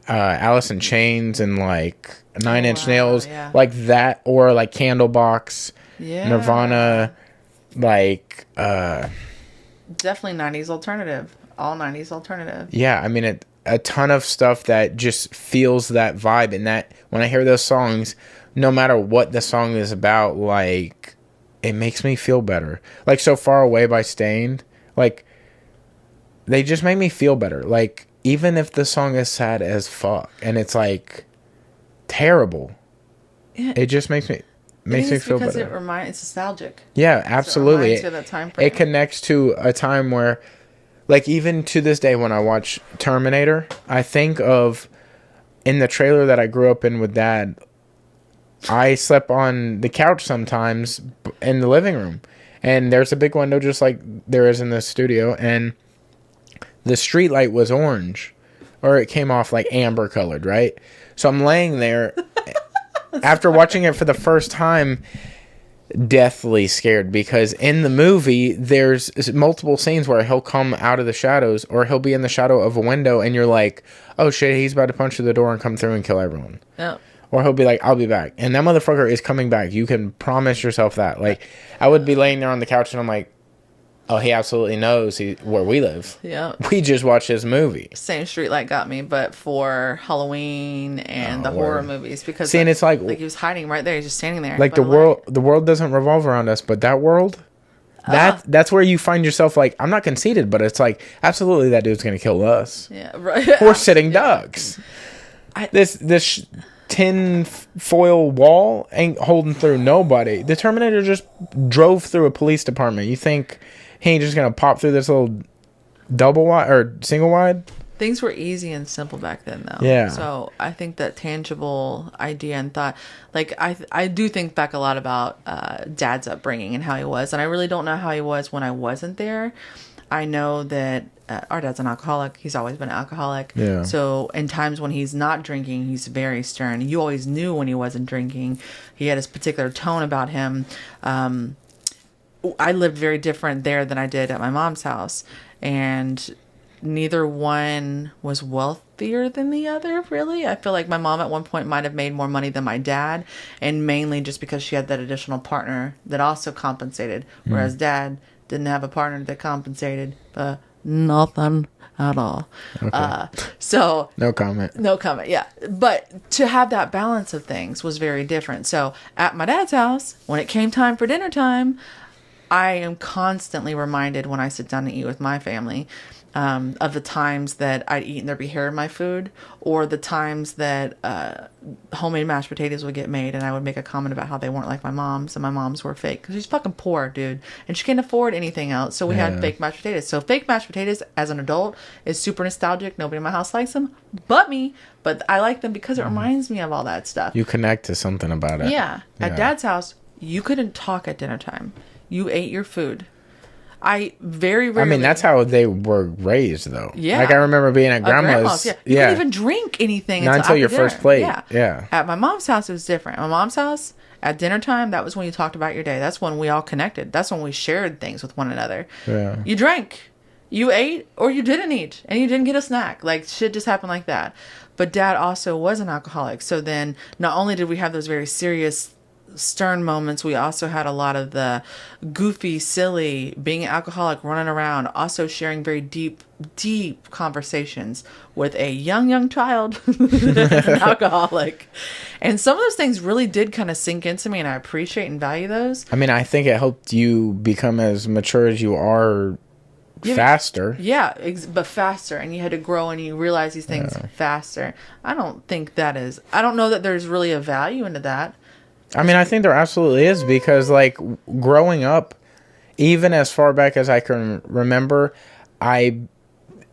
Speaker 1: Alice in Chains and like Nine Inch Nails, like that, or like Candlebox, Nirvana, like
Speaker 2: definitely 90s alternative, all 90s alternative.
Speaker 1: Yeah, I mean a ton of stuff that just feels that vibe, and that when I hear those songs, no matter what the song is about, like it makes me feel better. Like So Far Away by Stained, like. They just make me feel better. Like, even if the song is sad as fuck and it's like terrible, it just makes me feel better.
Speaker 2: It's nostalgic.
Speaker 1: Yeah, absolutely.
Speaker 2: It reminds you of that time frame.
Speaker 1: It connects to a time where, like, even to this day when I watch Terminator, I think of, in the trailer that I grew up in with Dad, I slept on the couch sometimes in the living room. And there's a big window just like there is in the studio, and the street light was orange, or it came off like amber colored, right? So I'm laying there after watching it for the first time, deathly scared, because in the movie there's multiple scenes where he'll come out of the shadows, or he'll be in the shadow of a window, and you're like, oh shit, he's about to punch through the door and come through and kill everyone.
Speaker 2: Yep.
Speaker 1: Or he'll be like, I'll be back. And that motherfucker is coming back. You can promise yourself that. Like, I would be laying there on the couch and I'm like, oh, he absolutely knows where we live.
Speaker 2: Yeah.
Speaker 1: We just watched his movie.
Speaker 2: Same streetlight got me, but for Halloween and the horror movies, because
Speaker 1: and it's like
Speaker 2: he was hiding right there. He's just standing there.
Speaker 1: Like the world doesn't revolve around us, but that world, that's where you find yourself like, I'm not conceited, but it's like, absolutely that dude's gonna kill us.
Speaker 2: Yeah, right.
Speaker 1: Or sitting ducks. This tin foil wall ain't holding through nobody. The Terminator just drove through a police department. You think he ain't just gonna pop through this little double wide or single wide?
Speaker 2: Things were easy and simple back then, though.
Speaker 1: Yeah.
Speaker 2: So I think that tangible idea and thought, like I do think back a lot about Dad's upbringing and how he was, and I really don't know how he was when I wasn't there. I know that our dad's an alcoholic. He's always been an alcoholic.
Speaker 1: Yeah.
Speaker 2: So in times when he's not drinking, he's very stern. You always knew when he wasn't drinking. He had this particular tone about him. I lived very different there than I did at my mom's house. And neither one was wealthier than the other, really. I feel like my mom at one point might have made more money than my dad, and mainly just because she had that additional partner that also compensated, whereas dad didn't have a partner that compensated, but nothing at all.
Speaker 1: Okay.
Speaker 2: So
Speaker 1: No comment.
Speaker 2: no comment, yeah. But to have that balance of things was very different. So at my dad's house, when it came time for dinner time, I am constantly reminded when I sit down to eat with my family of the times that I'd eat and there'd be hair in my food, or the times that homemade mashed potatoes would get made and I would make a comment about how they weren't like my mom's and my mom's were fake. Because she's fucking poor, dude. And she can't afford anything else. So we had fake mashed potatoes. So fake mashed potatoes as an adult is super nostalgic. Nobody in my house likes them but me. But I like them because it reminds me of all that stuff.
Speaker 1: You connect to something about it.
Speaker 2: Yeah. At Dad's house, you couldn't talk at dinner time. You ate your food. I very rarely...
Speaker 1: I mean, that's how they were raised, though.
Speaker 2: Yeah.
Speaker 1: Like, I remember being at grandma's.
Speaker 2: Yeah. You couldn't even drink anything
Speaker 1: not until your
Speaker 2: dinner.
Speaker 1: first plate.
Speaker 2: Yeah.
Speaker 1: Yeah.
Speaker 2: At my mom's house, it was different. At my mom's house, at dinner time, that was when you talked about your day. That's when we all connected. That's when we shared things with one another.
Speaker 1: Yeah.
Speaker 2: You drank. You ate or you didn't eat. And you didn't get a snack. Like, shit just happened like that. But Dad also was an alcoholic. So then, not only did we have those very serious... stern moments, we also had a lot of the goofy, silly, being an alcoholic, running around, also sharing very deep conversations with a young child as an alcoholic. And some of those things really did kind of sink into me, and I appreciate and value those.
Speaker 1: I mean, I think it helped you become as mature as you are faster.
Speaker 2: Yeah, but faster. And you had to grow and you realize these things faster. I don't know that there's really a value into that.
Speaker 1: I mean, I think there absolutely is, because, like, growing up, even as far back as I can remember, I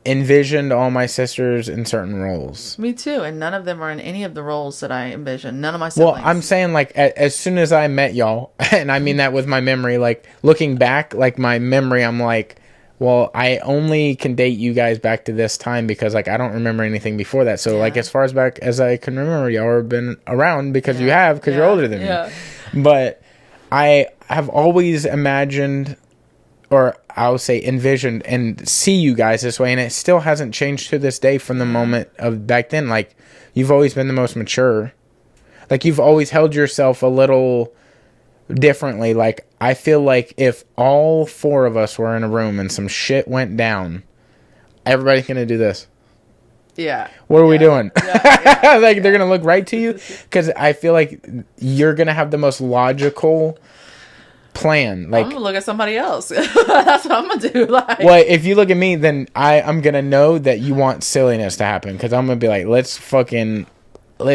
Speaker 1: envisioned all my sisters in certain roles.
Speaker 2: Me too, and none of them are in any of the roles that I envisioned. None of my siblings.
Speaker 1: Well, I'm saying, like, as soon as I met y'all, and I mean that with my memory, like, looking back, like, my memory, I'm like, well, I only can date you guys back to this time because, like, I don't remember anything before that. So, like, as far as back as I can remember, y'all have been around because you have, because you're older than me. But I have always imagined, or I'll say envisioned, and see you guys this way, and it still hasn't changed to this day from the moment of back then. Like, you've always been the most mature. Like, you've always held yourself a little differently. Like, I feel like if all four of us were in a room and some shit went down, everybody's gonna do this.
Speaker 2: Yeah.
Speaker 1: What are we doing? Like, they're gonna look right to you, because I feel like you're gonna have the most logical plan. Like,
Speaker 2: I'm gonna look at somebody else. That's what I'm gonna do. Like,
Speaker 1: well, if you look at me, then I'm gonna know that you want silliness to happen, because I'm gonna be like, let's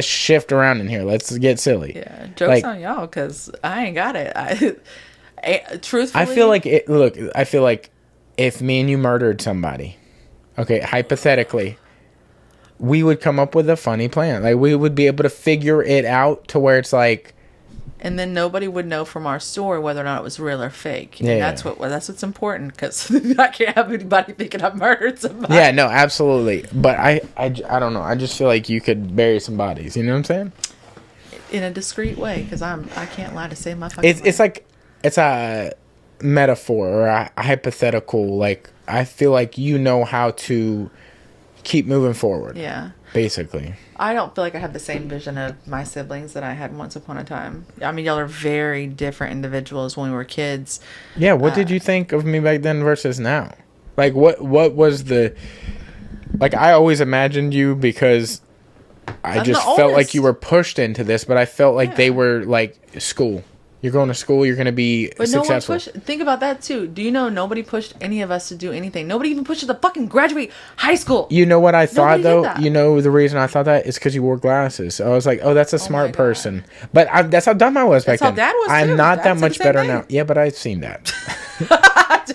Speaker 1: shift around in here. Let's get silly.
Speaker 2: Yeah, joke's on y'all, because I ain't got it. Truthfully,
Speaker 1: I feel like if me and you murdered somebody, okay, hypothetically, we would come up with a funny plan. Like, we would be able to figure it out to where it's like,
Speaker 2: and then nobody would know from our story whether or not it was real or fake.
Speaker 1: Yeah,
Speaker 2: and that's what's important, because I can't have anybody thinking I murdered somebody.
Speaker 1: Yeah, no, absolutely. But I don't know. I just feel like you could bury some bodies. You know what I'm saying?
Speaker 2: In a discreet way, because I can't lie to save my fucking life.
Speaker 1: It's like, it's a metaphor or a hypothetical. Like, I feel like you know how to keep moving forward.
Speaker 2: Yeah.
Speaker 1: Basically.
Speaker 2: I don't feel like I have the same vision of my siblings that I had once upon a time. I mean, y'all are very different individuals when we were kids.
Speaker 1: Yeah, what did you think of me back then versus now? Like, what was the... Like, I always imagined you, because I just felt like you were pushed into this, but I felt like they were, like, school. You're going to school, you're going to be successful.
Speaker 2: No one pushed. Think about that, too. Do you know nobody pushed any of us to do anything? Nobody even pushed us to fucking graduate high school.
Speaker 1: You know what I thought, though?
Speaker 2: That.
Speaker 1: You know the reason I thought that is because you wore glasses. So I was like, oh, that's a smart person. But that's how dumb I was back then.
Speaker 2: That's how Dad was,
Speaker 1: I'm
Speaker 2: too.
Speaker 1: not
Speaker 2: Dad
Speaker 1: that much better now. Yeah, but I've seen that.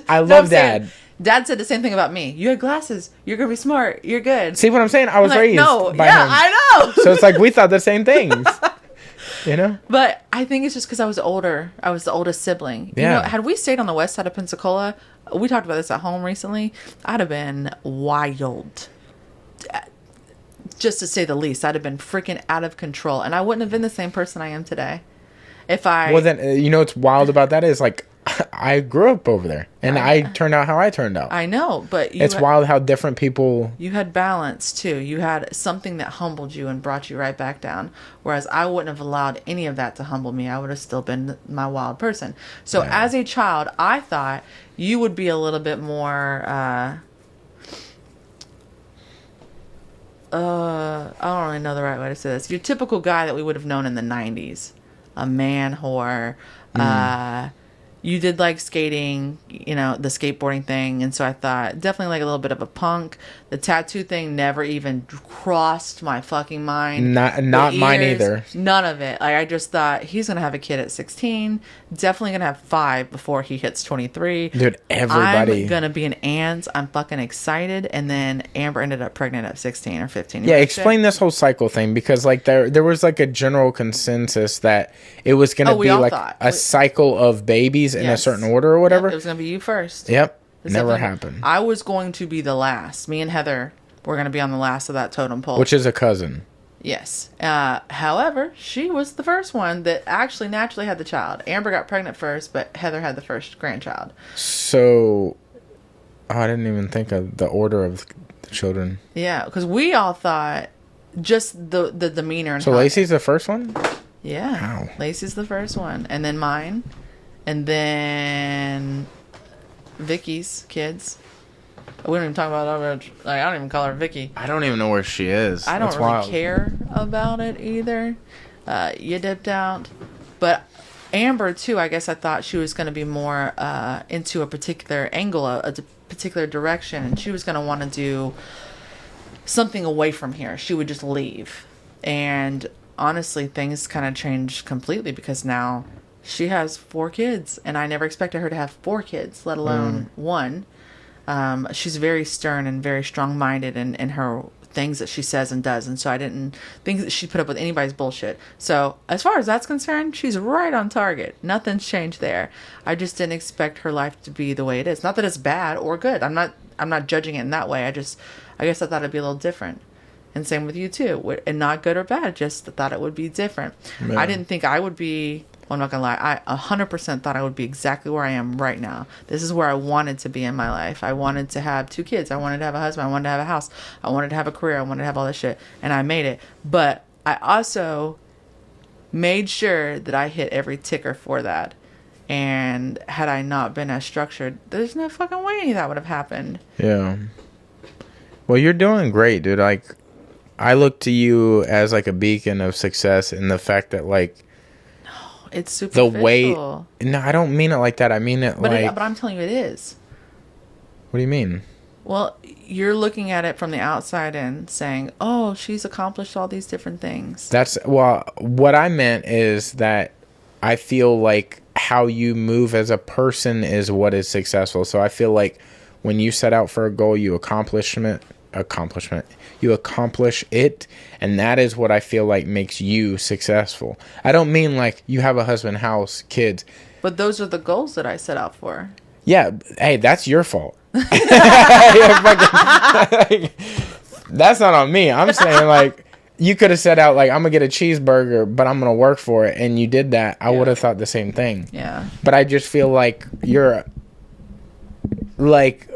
Speaker 1: I love Dad.
Speaker 2: Dad said the same thing about me. You had glasses. You're going to be smart. You're good.
Speaker 1: See what I'm saying? I was raised by him.
Speaker 2: I know.
Speaker 1: So it's like we thought the same things. You know?
Speaker 2: But I think it's just because I was older. I was the oldest sibling.
Speaker 1: Yeah.
Speaker 2: You know, had we stayed on the west side of Pensacola, we talked about this at home recently, I'd have been wild. Just to say the least. I'd have been freaking out of control. And I wouldn't have been the same person I am today. If I...
Speaker 1: Well, then, you know what's wild about that is, like, I grew up over there, and I turned out how I turned out.
Speaker 2: I know, but
Speaker 1: It's wild how different people.
Speaker 2: You had balance too. You had something that humbled you and brought you right back down. Whereas I wouldn't have allowed any of that to humble me. I would have still been my wild person. So as a child, I thought you would be a little bit more. I don't really know the right way to say this. Your typical guy that we would have known in the 90s. A man whore. You did like skating, you know, the skateboarding thing. And so I thought definitely like a little bit of a punk. The tattoo thing never even crossed my fucking mind.
Speaker 1: Not mine either.
Speaker 2: None of it. Like I just thought he's going to have a kid at 16. Definitely going to have 5 before he hits 23.
Speaker 1: Dude, everybody.
Speaker 2: I'm going to be an aunt. I'm fucking excited. And then Amber ended up pregnant at 16 or 15.
Speaker 1: Yeah, explain this whole cycle thing, because like there was like a general consensus that it was going to be like a cycle of babies in a certain order or whatever.
Speaker 2: Yep, it was going to be you first.
Speaker 1: Yep. Never happened.
Speaker 2: I was going to be the last. Me and Heather were going to be on the last of that totem pole.
Speaker 1: Which is a cousin.
Speaker 2: Yes. However, she was the first one that actually naturally had the child. Amber got pregnant first, but Heather had the first grandchild.
Speaker 1: So, I didn't even think of the order of the children.
Speaker 2: Yeah, because we all thought just the demeanor. And
Speaker 1: so Lacey's the first one?
Speaker 2: Yeah.
Speaker 1: Wow.
Speaker 2: Lacey's the first one. And then mine. And then Vicky's kids. We don't even talk about her. Like, I don't even call her Vicky.
Speaker 1: I don't even know where she is.
Speaker 2: I don't really care about it either. You dipped out. But Amber, too, I guess I thought she was going to be more into a particular angle, a particular direction. And she was going to want to do something away from here. She would just leave. And honestly, things kind of changed completely because now she has 4 kids. And I never expected her to have 4 kids, let alone 1. She's very stern and very strong-minded in her things that she says and does. And so I didn't think that she'd put up with anybody's bullshit. So as far as that's concerned, she's right on target. Nothing's changed there. I just didn't expect her life to be the way it is. Not that it's bad or good. I'm not judging it in that way. I guess I thought it'd be a little different. And same with you too. And not good or bad, just thought it would be different. Yeah. I didn't think I would be... Well, I'm not going to lie. I 100% thought I would be exactly where I am right now. This is where I wanted to be in my life. I wanted to have 2 kids. I wanted to have a husband. I wanted to have a house. I wanted to have a career. I wanted to have all this shit. And I made it. But I also made sure that I hit every ticker for that. And had I not been as structured, there's no fucking way any of that would have happened.
Speaker 1: Yeah. Well, you're doing great, dude. Like, I look to you as like a beacon of success in the fact that like,
Speaker 2: it's superficial.
Speaker 1: The way... No, I don't mean it like that. I mean it
Speaker 2: but
Speaker 1: like...
Speaker 2: But I'm telling you it is.
Speaker 1: What do you mean?
Speaker 2: Well, you're looking at it from the outside and saying, oh, she's accomplished all these different things.
Speaker 1: That's... Well, what I meant is that I feel like how you move as a person is what is successful. So I feel like when you set out for a goal, you accomplish it, and that is what I feel like makes you successful. I don't mean like you have a husband, house, kids,
Speaker 2: but those are the goals that I set out for.
Speaker 1: Yeah, hey, that's your fault. That's not on me. I'm saying like you could have set out like I'm gonna get a cheeseburger, but I'm gonna work for it, and you did that. I would have thought the same thing.
Speaker 2: Yeah,
Speaker 1: but I just feel like you're like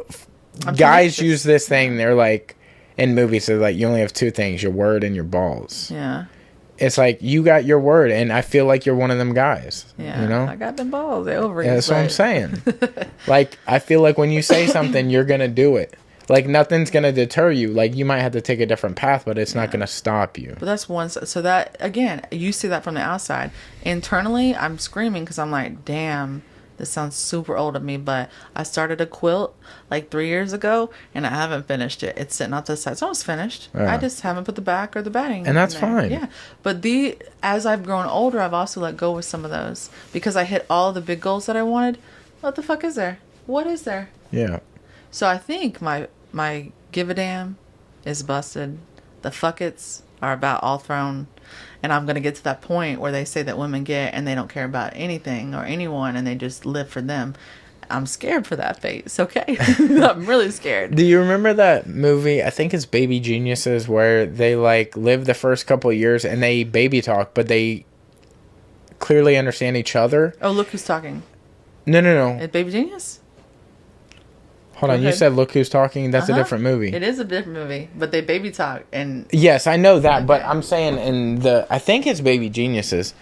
Speaker 1: guys use this thing. They're like in movies, they're like you only have 2 things: your word and your balls.
Speaker 2: Yeah,
Speaker 1: it's like you got your word, and I feel like you're one of them guys.
Speaker 2: Yeah,
Speaker 1: you know,
Speaker 2: I got them balls. They over.
Speaker 1: Yeah, that's what I'm saying. Like I feel like when you say something, you're gonna do it. Like nothing's gonna deter you. Like you might have to take a different path, but it's not gonna stop you.
Speaker 2: But that's one. So that again, you see that from the outside. Internally, I'm screaming because I'm like, damn. This sounds super old of me, but I started a quilt like 3 years ago, and I haven't finished it. It's sitting off to the side. It's almost finished. Yeah. I just haven't put the back or the batting.
Speaker 1: And that's fine.
Speaker 2: Yeah. But as I've grown older, I've also let go with some of those. Because I hit all the big goals that I wanted. What the fuck is there? What is there?
Speaker 1: Yeah.
Speaker 2: So I think my give a damn is busted. The fuck it's are about all thrown. And I'm going to get to that point where they say that women get and they don't care about anything or anyone and they just live for them. I'm scared for that face, okay? I'm really scared.
Speaker 1: Do you remember that movie, I think it's Baby Geniuses, where they like live the first couple of years and they baby talk, but they clearly understand each other?
Speaker 2: Oh, look who's talking.
Speaker 1: No, no, no.
Speaker 2: Baby Genius?
Speaker 1: Hold on. You said Look Who's Talking? That's a different movie.
Speaker 2: It is a different movie, but they baby talk. And
Speaker 1: yes, I know that, but I'm saying I think it's Baby Geniuses,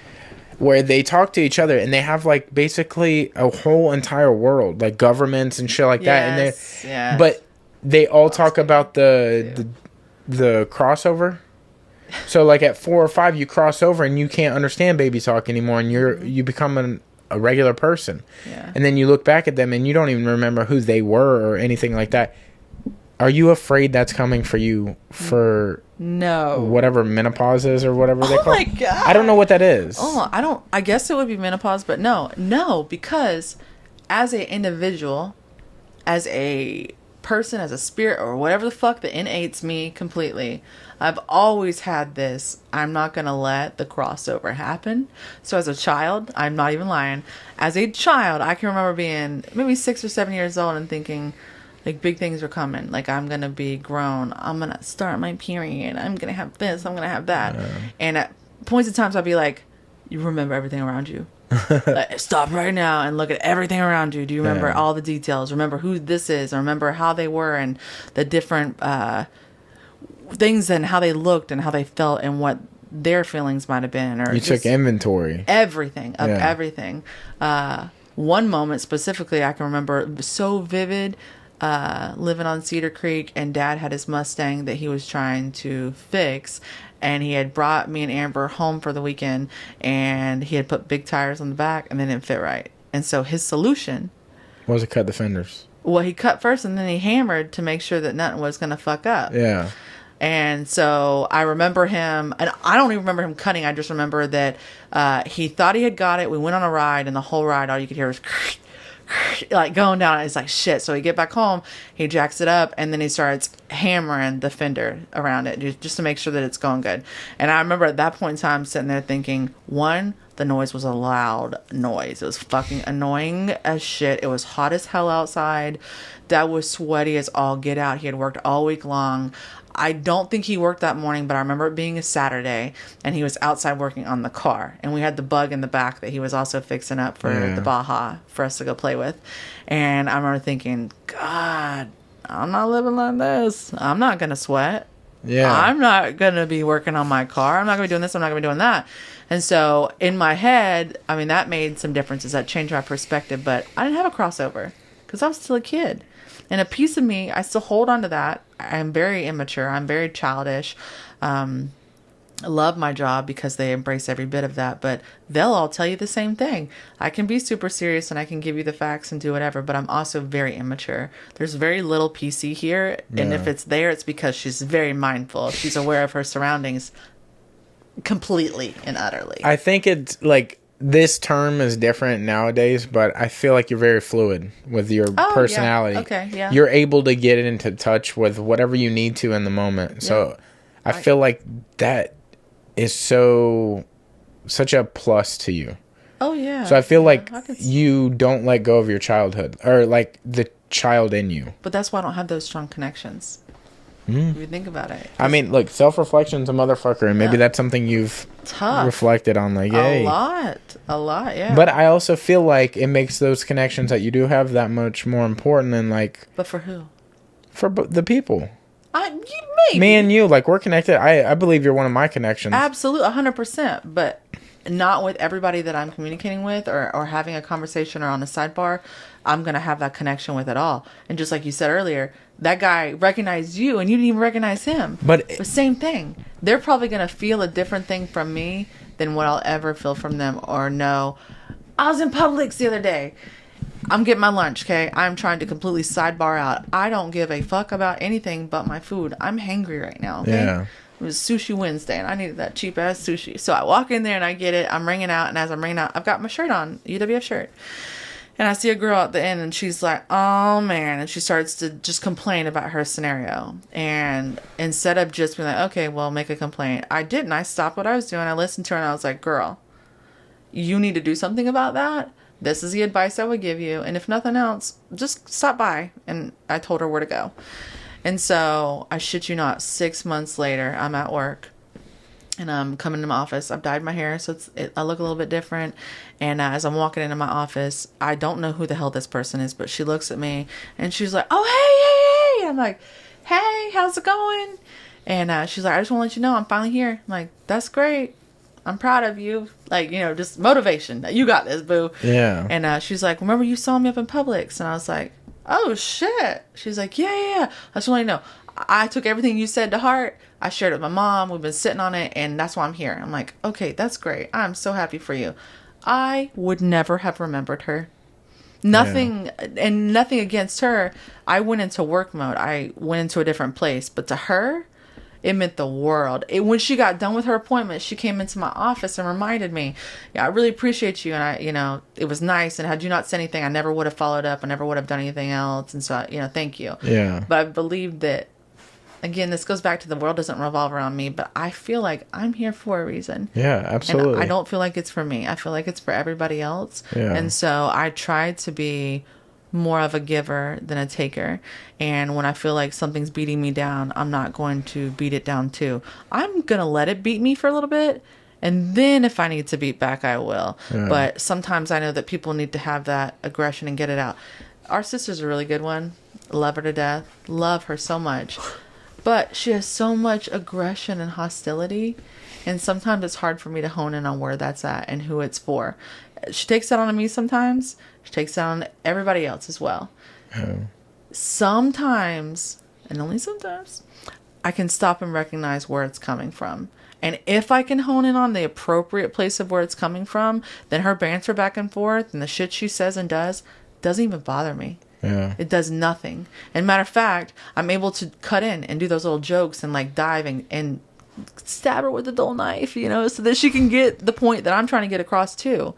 Speaker 1: where they talk to each other and they have like basically a whole entire world, like governments and shit like that. And but they all talk about the crossover. So like at 4 or 5, you cross over and you can't understand baby talk anymore, and you become a regular person.
Speaker 2: Yeah.
Speaker 1: And then you look back at them and you don't even remember who they were or anything like that. Are you afraid that's coming for you for whatever menopause is or whatever they call it? Oh my God. I don't know what that is.
Speaker 2: I guess it would be menopause, but no, because as an individual, as a person, as a spirit, or whatever the fuck that innates me completely, I've always had this, I'm not going to let the crossover happen. So as a child, I'm not even lying, as a child, I can remember being maybe 6 or 7 years old and thinking, like, big things are coming. Like, I'm going to be grown. I'm going to start my period. I'm going to have this. I'm going to have that. And at points in times, I'll be like, you remember everything around you. Like, stop right now and look at everything around you. Do you remember all the details? Remember who this is? Or remember how they were and the different things and how they looked and how they felt and what their feelings might have been. Or
Speaker 1: you took inventory.
Speaker 2: Everything. Of everything. One moment specifically I can remember so vivid. Living on Cedar Creek, and Dad had his Mustang that he was trying to fix, and he had brought me and Amber home for the weekend, and he had put big tires on the back and they didn't fit right. And so his solution
Speaker 1: was to cut the fenders.
Speaker 2: Well, he cut first and then he hammered to make sure that nothing was going to fuck up. Yeah. And so I remember him, and I don't even remember him cutting. I just remember that he thought he had got it. We went on a ride, and the whole ride, all you could hear was like going down. It's like shit. So we get back home, he jacks it up, and then he starts hammering the fender around it just to make sure that it's going good. And I remember at that point in time sitting there thinking, one, the noise was a loud noise. It was fucking annoying as shit. It was hot as hell outside. Dad was sweaty as all get out. He had worked all week long. I don't think he worked that morning, but I remember it being a Saturday, and he was outside working on the car. And we had the bug in the back that he was also fixing up for the Baja for us to go play with. And I remember thinking, God, I'm not living like this. I'm not going to sweat. Yeah. I'm not going to be working on my car. I'm not going to be doing this. I'm not going to be doing that. And so in my head, I mean, that made some differences. That changed my perspective. But I didn't have a crossover because I was still a kid. And a piece of me, I still hold on to that. I'm very immature. I'm very childish. I love my job because they embrace every bit of that. But they'll all tell you the same thing. I can be super serious and I can give you the facts and do whatever, but I'm also very immature. There's very little PC here. Yeah. And if it's there, it's because she's very mindful. She's aware of her surroundings completely and utterly.
Speaker 1: I think it's like... This term is different nowadays, but I feel like you're very fluid with your personality.
Speaker 2: Yeah. Okay, yeah.
Speaker 1: You're able to get into touch with whatever you need to in the moment. Yeah. So I feel like that is such a plus to you.
Speaker 2: Oh, yeah.
Speaker 1: So I feel like you don't let go of your childhood or like the child in you.
Speaker 2: But that's why I don't have those strong connections. If you think about it.
Speaker 1: I mean, look, self-reflection's a motherfucker, and maybe that's something you've reflected on. Like, hey.
Speaker 2: A lot, yeah.
Speaker 1: But I also feel like it makes those connections that you do have that much more important than like...
Speaker 2: But for who?
Speaker 1: For the people.
Speaker 2: Maybe.
Speaker 1: Me and you, like, we're connected. I believe you're one of my connections.
Speaker 2: Absolutely, 100%. But not with everybody that I'm communicating with or having a conversation or on a sidebar. I'm going to have that connection with it all. And just like you said earlier, that guy recognized you and you didn't even recognize him. But the same thing. They're probably going to feel a different thing from me than what I'll ever feel from them or know. I was in Publix the other day. I'm getting my lunch, okay? I'm trying to completely sidebar out. I don't give a fuck about anything but my food. I'm hangry right now, okay? Yeah. It was Sushi Wednesday, and I needed that cheap-ass sushi. So I walk in there, and I get it. I'm ringing out, and as I'm ringing out, I've got my shirt on, UWF shirt. And I see a girl at the end, and she's like, oh, man. And she starts to just complain about her scenario. And instead of just being like, okay, well, make a complaint, I didn't. I stopped what I was doing. I listened to her, and I was like, girl, you need to do something about that. This is the advice I would give you. And if nothing else, just stop by. And I told her where to go. And so, I shit you not, 6 months later, I'm at work. And I'm coming to my office. I've dyed my hair, so I look a little bit different. And as I'm walking into my office, I don't know who the hell this person is, but she looks at me and she's like, "Oh, hey, hey, hey!" I'm like, "Hey, how's it going?" And she's like, "I just want to let you know I'm finally here." I'm like, "That's great. I'm proud of you." Like, just motivation. You got this, boo.
Speaker 1: Yeah.
Speaker 2: And she's like, "Remember you saw me up in Publix?" And I was like, "Oh shit." She's like, "Yeah, yeah, yeah. I just want you to know, I took everything you said to heart. I shared it with my mom. We've been sitting on it, and that's why I'm here." I'm like, "Okay, that's great. I'm so happy for you." I would never have remembered her. Nothing, and nothing against her. I went into work mode. I went into a different place. But to her, it meant the world. When she got done with her appointment, she came into my office and reminded me, "Yeah, I really appreciate you. And it was nice. And had you not said anything, I never would have followed up. I never would have done anything else. And so, thank you."
Speaker 1: Yeah.
Speaker 2: But I believe that, again, this goes back to the world doesn't revolve around me, but I feel like I'm here for a reason.
Speaker 1: Yeah, absolutely.
Speaker 2: And I don't feel like it's for me. I feel like it's for everybody else.
Speaker 1: Yeah.
Speaker 2: And so I try to be more of a giver than a taker. And when I feel like something's beating me down, I'm not going to beat it down too. I'm going to let it beat me for a little bit. And then if I need to beat back, I will.
Speaker 1: Yeah.
Speaker 2: But sometimes I know that people need to have that aggression and get it out. Our sister's a really good one. Love her to death. Love her so much. But she has so much aggression and hostility. And sometimes it's hard for me to hone in on where that's at and who it's for. She takes that on me sometimes. She takes that on everybody else as well.
Speaker 1: Oh.
Speaker 2: Sometimes, and only sometimes, I can stop and recognize where it's coming from. And if I can hone in on the appropriate place of where it's coming from, then her banter back and forth and the shit she says and does doesn't even bother me.
Speaker 1: Yeah.
Speaker 2: It does nothing. And matter of fact, I'm able to cut in and do those little jokes and like dive and stab her with a dull knife, so that she can get the point that I'm trying to get across too.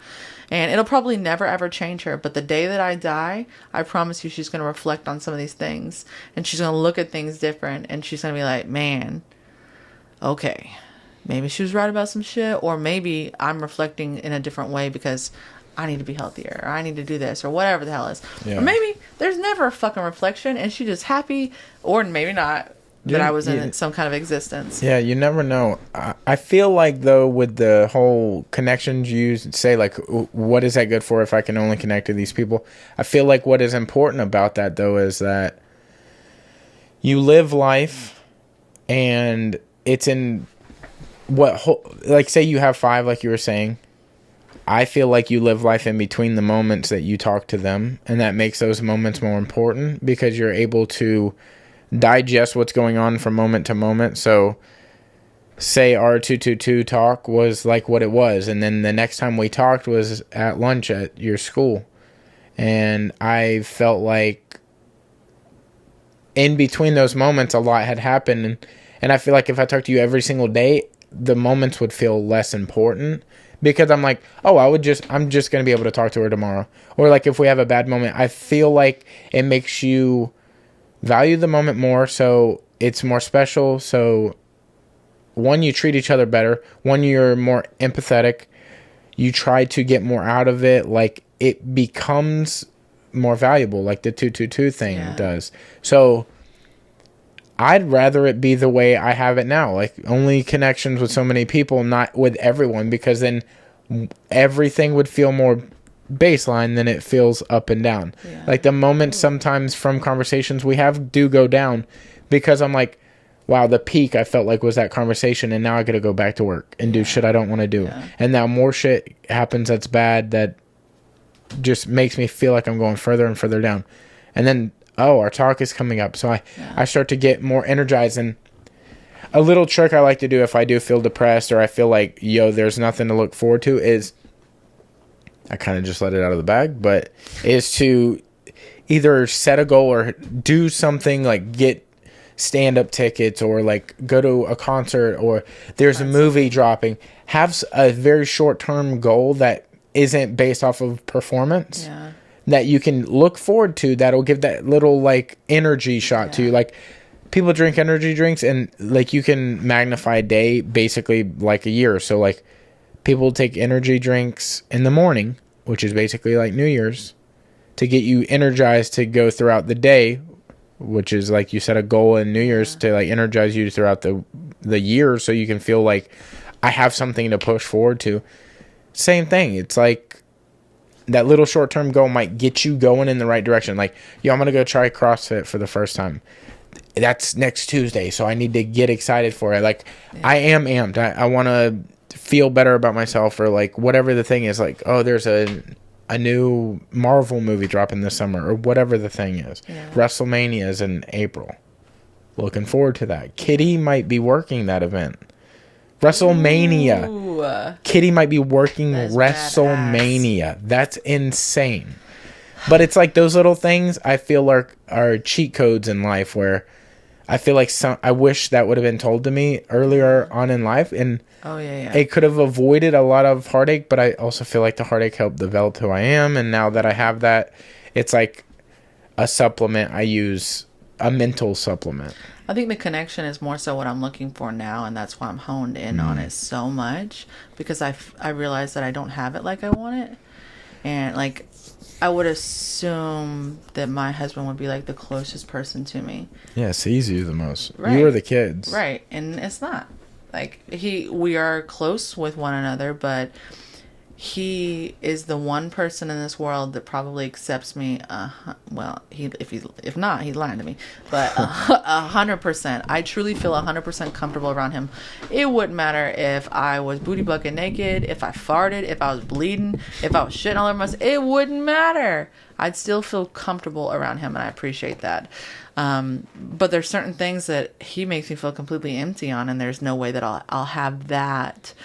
Speaker 2: And it'll probably never ever change her. But the day that I die, I promise you she's going to reflect on some of these things. And she's going to look at things different. And she's going to be like, "Man, okay, maybe she was right about some shit. Or maybe I'm reflecting in a different way because I need to be healthier, or I need to do this, or whatever the hell is."
Speaker 1: Yeah.
Speaker 2: Or maybe there's never a fucking reflection and she's just happy, or maybe not, that I was in some kind of existence.
Speaker 1: Yeah, you never know. I feel like, though, with the whole connections you say, like, what is that good for if I can only connect to these people? I feel like what is important about that, though, is that you live life and it's in like, say you have 5, like you were saying. I feel like you live life in between the moments that you talk to them, and that makes those moments more important because you're able to digest what's going on from moment to moment. So say our 222 talk was like what it was, and then the next time we talked was at lunch at your school, and I felt like in between those moments a lot had happened, and I feel like if I talked to you every single day, the moments would feel less important. Because I'm like, oh, I'm just going to be able to talk to her tomorrow. Or like if we have a bad moment, I feel like it makes you value the moment more, so it's more special. So one, you treat each other better. One, you're more empathetic. You try to get more out of it. Like it becomes more valuable, like the 222 thing does. So I'd rather it be the way I have it now, like only connections with so many people, not with everyone, because then everything would feel more baseline than it feels up and down. Yeah. Like the moments sometimes from conversations we have do go down because I'm like, wow, the peak I felt like was that conversation, and now I got to go back to work and do shit I don't want to do. Yeah. And now more shit happens that's bad that just makes me feel like I'm going further and further down. And then our talk is coming up. So I start to get more energized. And a little trick I like to do if I do feel depressed or I feel like, there's nothing to look forward to is, I kind of just let it out of the bag, but is to either set a goal or do something like get stand-up tickets or like go to a concert or there's a movie dropping. Have a very short-term goal that isn't based off of performance. Yeah. That you can look forward to, that'll give that little like energy shot to you. Like people drink energy drinks and like you can magnify a day basically like a year. So like people take energy drinks in the morning, which is basically like New Year's, to get you energized to go throughout the day, which is like you set a goal in New Year's to like energize you throughout the year so you can feel like I have something to push forward to. Same thing. It's like that little short-term goal might get you going in the right direction. Like, yo, I'm going to go try CrossFit for the first time. That's next Tuesday, so I need to get excited for it. Like, I am amped. I want to feel better about myself, or like whatever the thing is. Like, oh, there's a new Marvel movie dropping this summer, or whatever the thing is. Yeah. WrestleMania is in April. Looking forward to that. Kitty might be working that event. WrestleMania. Ooh. Kitty might be working WrestleMania. Badass. That's insane. But it's like those little things I feel are cheat codes in life, where I feel like I wish that would have been told to me earlier on in life, and it could have avoided a lot of heartache. But I also feel like the heartache helped develop who I am, and now that I have that, it's like a supplement I use, a mental supplement.
Speaker 2: I think the connection is more so what I'm looking for now, and that's why I'm honed in on it so much, because I realize that I don't have it like I want it, and like I would assume that my husband would be like the closest person to me.
Speaker 1: Yeah, sees you the most. Right. You are the kids.
Speaker 2: Right, and it's not. Like, we are close with one another, but he is the one person in this world that probably accepts me. Well, if not, he's lying to me. But 100%, I truly feel 100% comfortable around him. It wouldn't matter if I was booty bucket naked, if I farted, if I was bleeding, if I was shitting all over myself. It wouldn't matter. I'd still feel comfortable around him, and I appreciate that. But there's certain things that he makes me feel completely empty on, and there's no way that I'll have that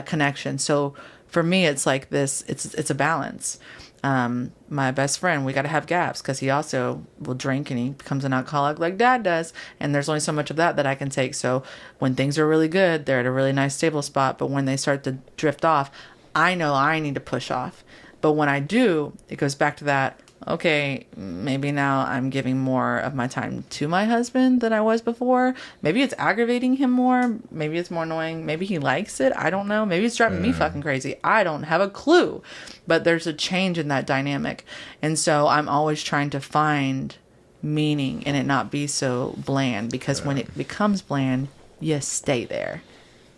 Speaker 2: connection. So for me, it's like this. It's a balance. My best friend, we got to have gaps, because he also will drink and he becomes an alcoholic like Dad does. And there's only so much of that I can take. So when things are really good, they're at a really nice stable spot. But when they start to drift off, I know I need to push off. But when I do, it goes back to that. Okay, maybe now I'm giving more of my time to my husband than I was before. Maybe it's aggravating him more. Maybe it's more annoying. Maybe he likes it. I don't know. Maybe it's driving me fucking crazy. I don't have a clue. But there's a change in that dynamic. And so I'm always trying to find meaning and it not be so bland. Because when it becomes bland, you stay there.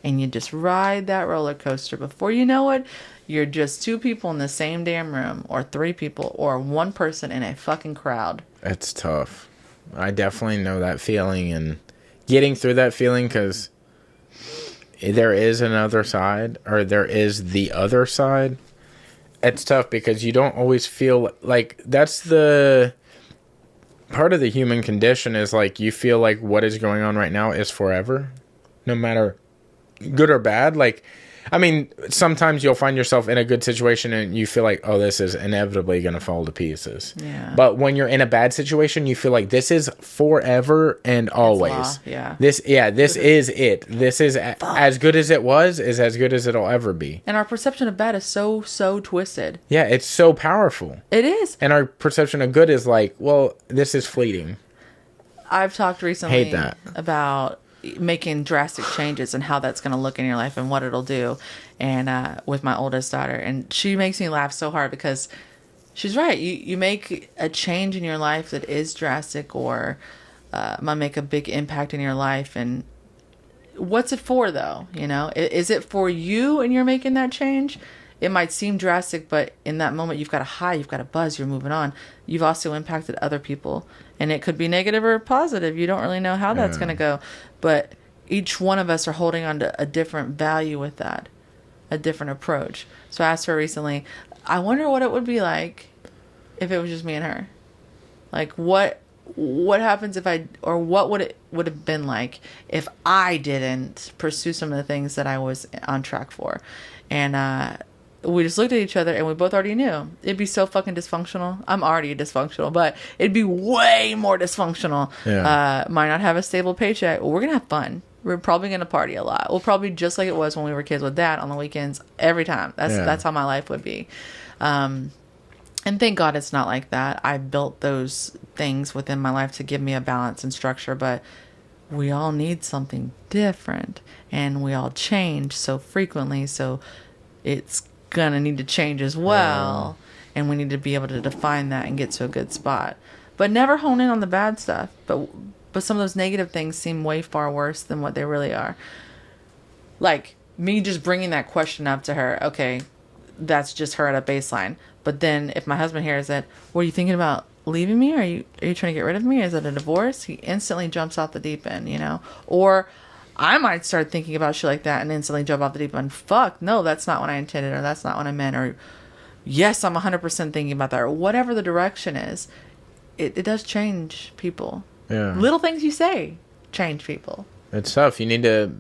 Speaker 2: And you just ride that roller coaster. Before you know it, you're just two people in the same damn room, or three people, or one person in a fucking crowd.
Speaker 1: It's tough. I definitely know that feeling, and getting through that feeling, because there is another side, or there is the other side. It's tough because you don't always feel like that's the part of the human condition, is like you feel like what is going on right now is forever, no matter good or bad. Like, I mean, sometimes you'll find yourself in a good situation and you feel like, oh, this is inevitably going to fall to pieces. Yeah. But when you're in a bad situation, you feel like this is forever and always.
Speaker 2: Yeah.
Speaker 1: This is it. This is as good as it was, is as good as it'll ever be.
Speaker 2: And our perception of bad is so twisted.
Speaker 1: Yeah, it's so powerful.
Speaker 2: It is.
Speaker 1: And our perception of good is like, well, this is fleeting.
Speaker 2: I've talked recently about making drastic changes and how that's going to look in your life and what it'll do, and with my oldest daughter, and she makes me laugh so hard because she's right. You make a change in your life that is drastic, or might make a big impact in your life, and what's it for though? You know, is it for you and you're making that change? It might seem drastic, but in that moment you've got a high, you've got a buzz, you're moving on. You've also impacted other people, and it could be negative or positive. You don't really know how that's going to go, but each one of us are holding on to a different value with that, a different approach. So I asked her recently, I wonder what it would be like if it was just me and her. Like, what happens if what would have been like if I didn't pursue some of the things that I was on track for? And we just looked at each other and we both already knew it'd be so fucking dysfunctional. I'm already dysfunctional, but it'd be way more dysfunctional. Yeah. Might not have a stable paycheck. Well, we're gonna have fun. We're probably gonna party a lot. We'll probably, just like it was when we were kids with Dad, on the weekends every time. That's how my life would be. And thank God it's not like that. I built those things within my life to give me a balance and structure, but we all need something different, and we all change so frequently, so it's gonna need to change as well. And we need to be able to define that and get to a good spot, but never hone in on the bad stuff. But some of those negative things seem way far worse than what they really are. Like me just bringing that question up to her, okay, that's just her at a baseline. But then if my husband hears it, what are you thinking about leaving me? Are you trying to get rid of me? Is it a divorce? He instantly jumps off the deep end, you know? Or I might start thinking about shit like that and instantly jump off the deep end. Fuck, no, that's not what I intended, or that's not what I meant, or yes, I'm 100% thinking about that, or whatever the direction is. It does change people.
Speaker 1: Yeah.
Speaker 2: Little things you say change people.
Speaker 1: It's tough. You need to,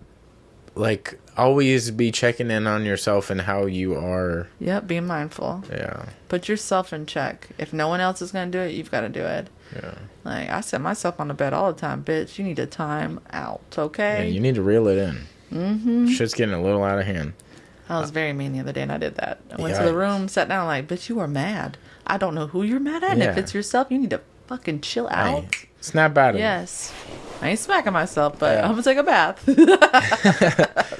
Speaker 1: like, always be checking in on yourself and how you are.
Speaker 2: Yep, being mindful.
Speaker 1: Yeah.
Speaker 2: Put yourself in check. If no one else is going to do it, you've got to do it.
Speaker 1: Yeah.
Speaker 2: Like, I set myself on the bed all the time. Bitch, you need to time out, okay?
Speaker 1: Yeah, you need to reel it in.
Speaker 2: Mm-hmm.
Speaker 1: Shit's getting a little out of hand.
Speaker 2: I was very mean the other day, and I did that. I went to the room, sat down, like, bitch, you are mad. I don't know who you're mad at. And if it's yourself, you need to fucking chill out.
Speaker 1: Hey, snap out of it.
Speaker 2: Yes. I ain't smacking myself, but I'm going to take a bath.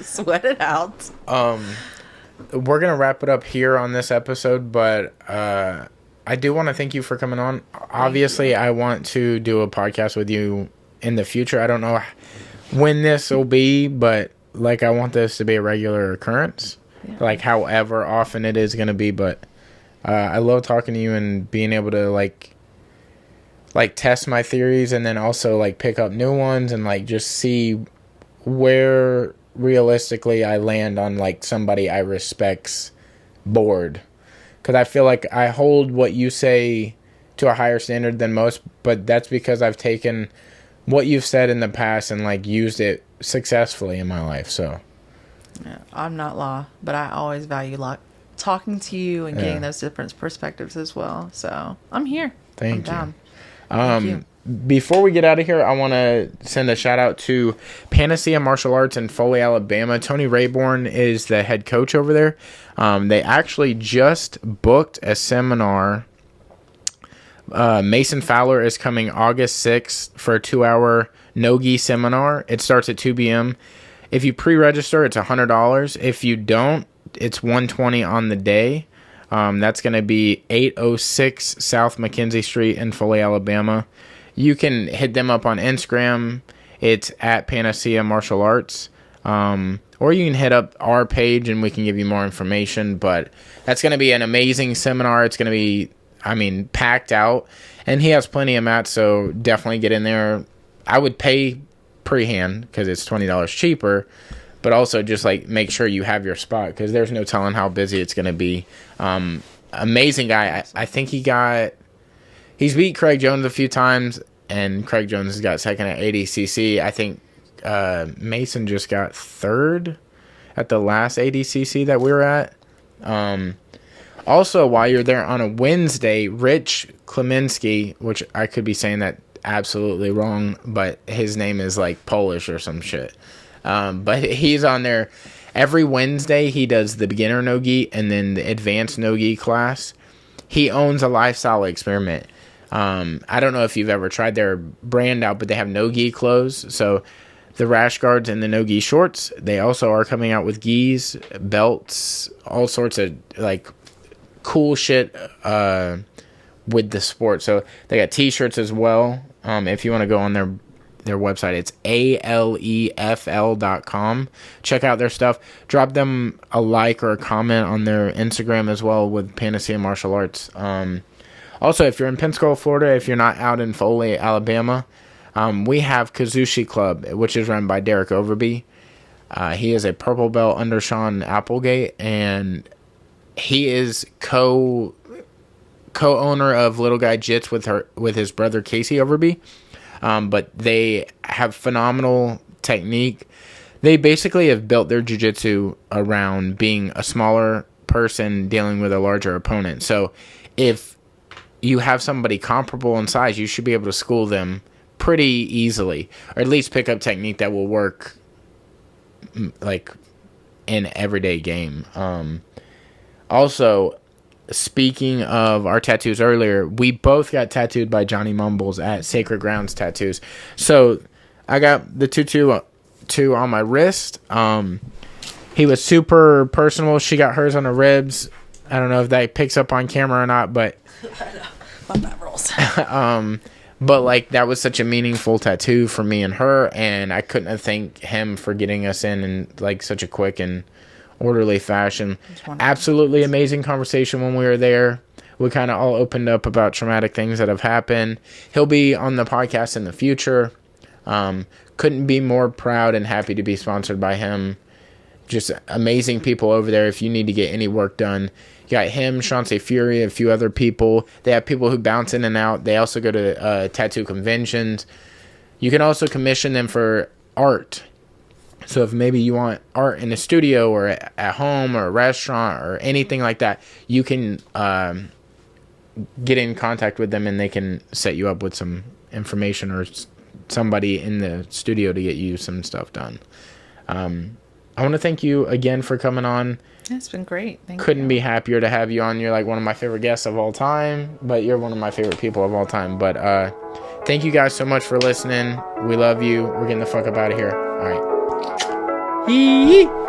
Speaker 2: Sweat it out.
Speaker 1: We're going to wrap it up here on this episode, but I do want to thank you for coming on. Obviously, I want to do a podcast with you in the future. I don't know when this will be, but like I want this to be a regular occurrence. Yeah. Like however often it is going to be, but I love talking to you and being able to like test my theories and then also like pick up new ones and like just see where realistically I land on like somebody I respect's board. Because I feel like I hold what you say to a higher standard than most, but that's because I've taken what you've said in the past and like used it successfully in my life. So
Speaker 2: yeah, I'm not law, but I always value talking to you and getting those different perspectives as well. So I'm here.
Speaker 1: Thank you.
Speaker 2: Down. Thank you.
Speaker 1: Before we get out of here, I want to send a shout out to Panacea Martial Arts in Foley, Alabama. Tony Rayborn is the head coach over there. They actually just booked a seminar. Mason Fowler is coming August 6th for a 2-hour no-gi seminar. It starts at 2 p.m. If you pre-register, it's $100. If you don't, it's $120 on the day. That's going to be 806 South Mackenzie Street in Foley, Alabama. You can hit them up on Instagram. It's at Panacea Martial Arts. Or you can hit up our page and we can give you more information. But that's going to be an amazing seminar. It's going to be, packed out. And he has plenty of mats, so definitely get in there. I would pay pre-hand because it's $20 cheaper. But also just like make sure you have your spot because there's no telling how busy it's going to be. Amazing guy. I think he's beat Craig Jones a few times, and Craig Jones has got second at ADCC. I think Mason just got third at the last ADCC that we were at. Also, while you're there on a Wednesday, Rich Kleminski, which I could be saying that absolutely wrong, but his name is like Polish or some shit. But he's on there every Wednesday. He does the beginner no-gi and then the advanced no-gi class. He owns a lifestyle experiment. I don't know if you've ever tried their brand out, but they have no-gi clothes. So the rash guards and the no-gi shorts, they also are coming out with gis, belts, all sorts of like cool shit with the sport. So they got t-shirts as well. If you want to go on their website, it's alefl.com. Check out their stuff. Drop them a like or a comment on their Instagram as well with Panacea Martial Arts. Also, if you're in Pensacola, Florida, if you're not out in Foley, Alabama, we have Kazushi Club, which is run by Derek Overby. He is a purple belt under Sean Applegate, and he is co-owner of Little Guy Jits with his brother Casey Overby. But they have phenomenal technique. They basically have built their jiu-jitsu around being a smaller person dealing with a larger opponent. So if you have somebody comparable in size, you should be able to school them pretty easily, or at least pick up technique that will work like in everyday game. Also, speaking of our tattoos earlier, we both got tattooed by Johnny Mumbles at Sacred Grounds Tattoos. So I got the tutu on my wrist. He was super personal. She got hers on her ribs. I don't know if that picks up on camera or not, but
Speaker 2: My bad rolls.
Speaker 1: But like that was such a meaningful tattoo for me and her, and I couldn't have thanked him for getting us in like such a quick and orderly fashion. Absolutely amazing conversation when we were there. We kind of all opened up about traumatic things that have happened. He'll be on the podcast in the future. Couldn't be more proud and happy to be sponsored by him. Just amazing people over there. If you need to get any work done, you got him, Chauncey Fury, a few other people. They have people who bounce in and out. They also go to tattoo conventions. You can also commission them for art. So if maybe you want art in a studio or at home or a restaurant or anything like that, you can get in contact with them and they can set you up with some information or somebody in the studio to get you some stuff done. I want to thank you again for coming on.
Speaker 2: It's been great.
Speaker 1: Couldn't be happier to have you on. You're like one of my favorite guests of all time, but you're one of my favorite people of all time. But thank you guys so much for listening. We love you. We're getting the fuck up out of here. All right. Hee hee.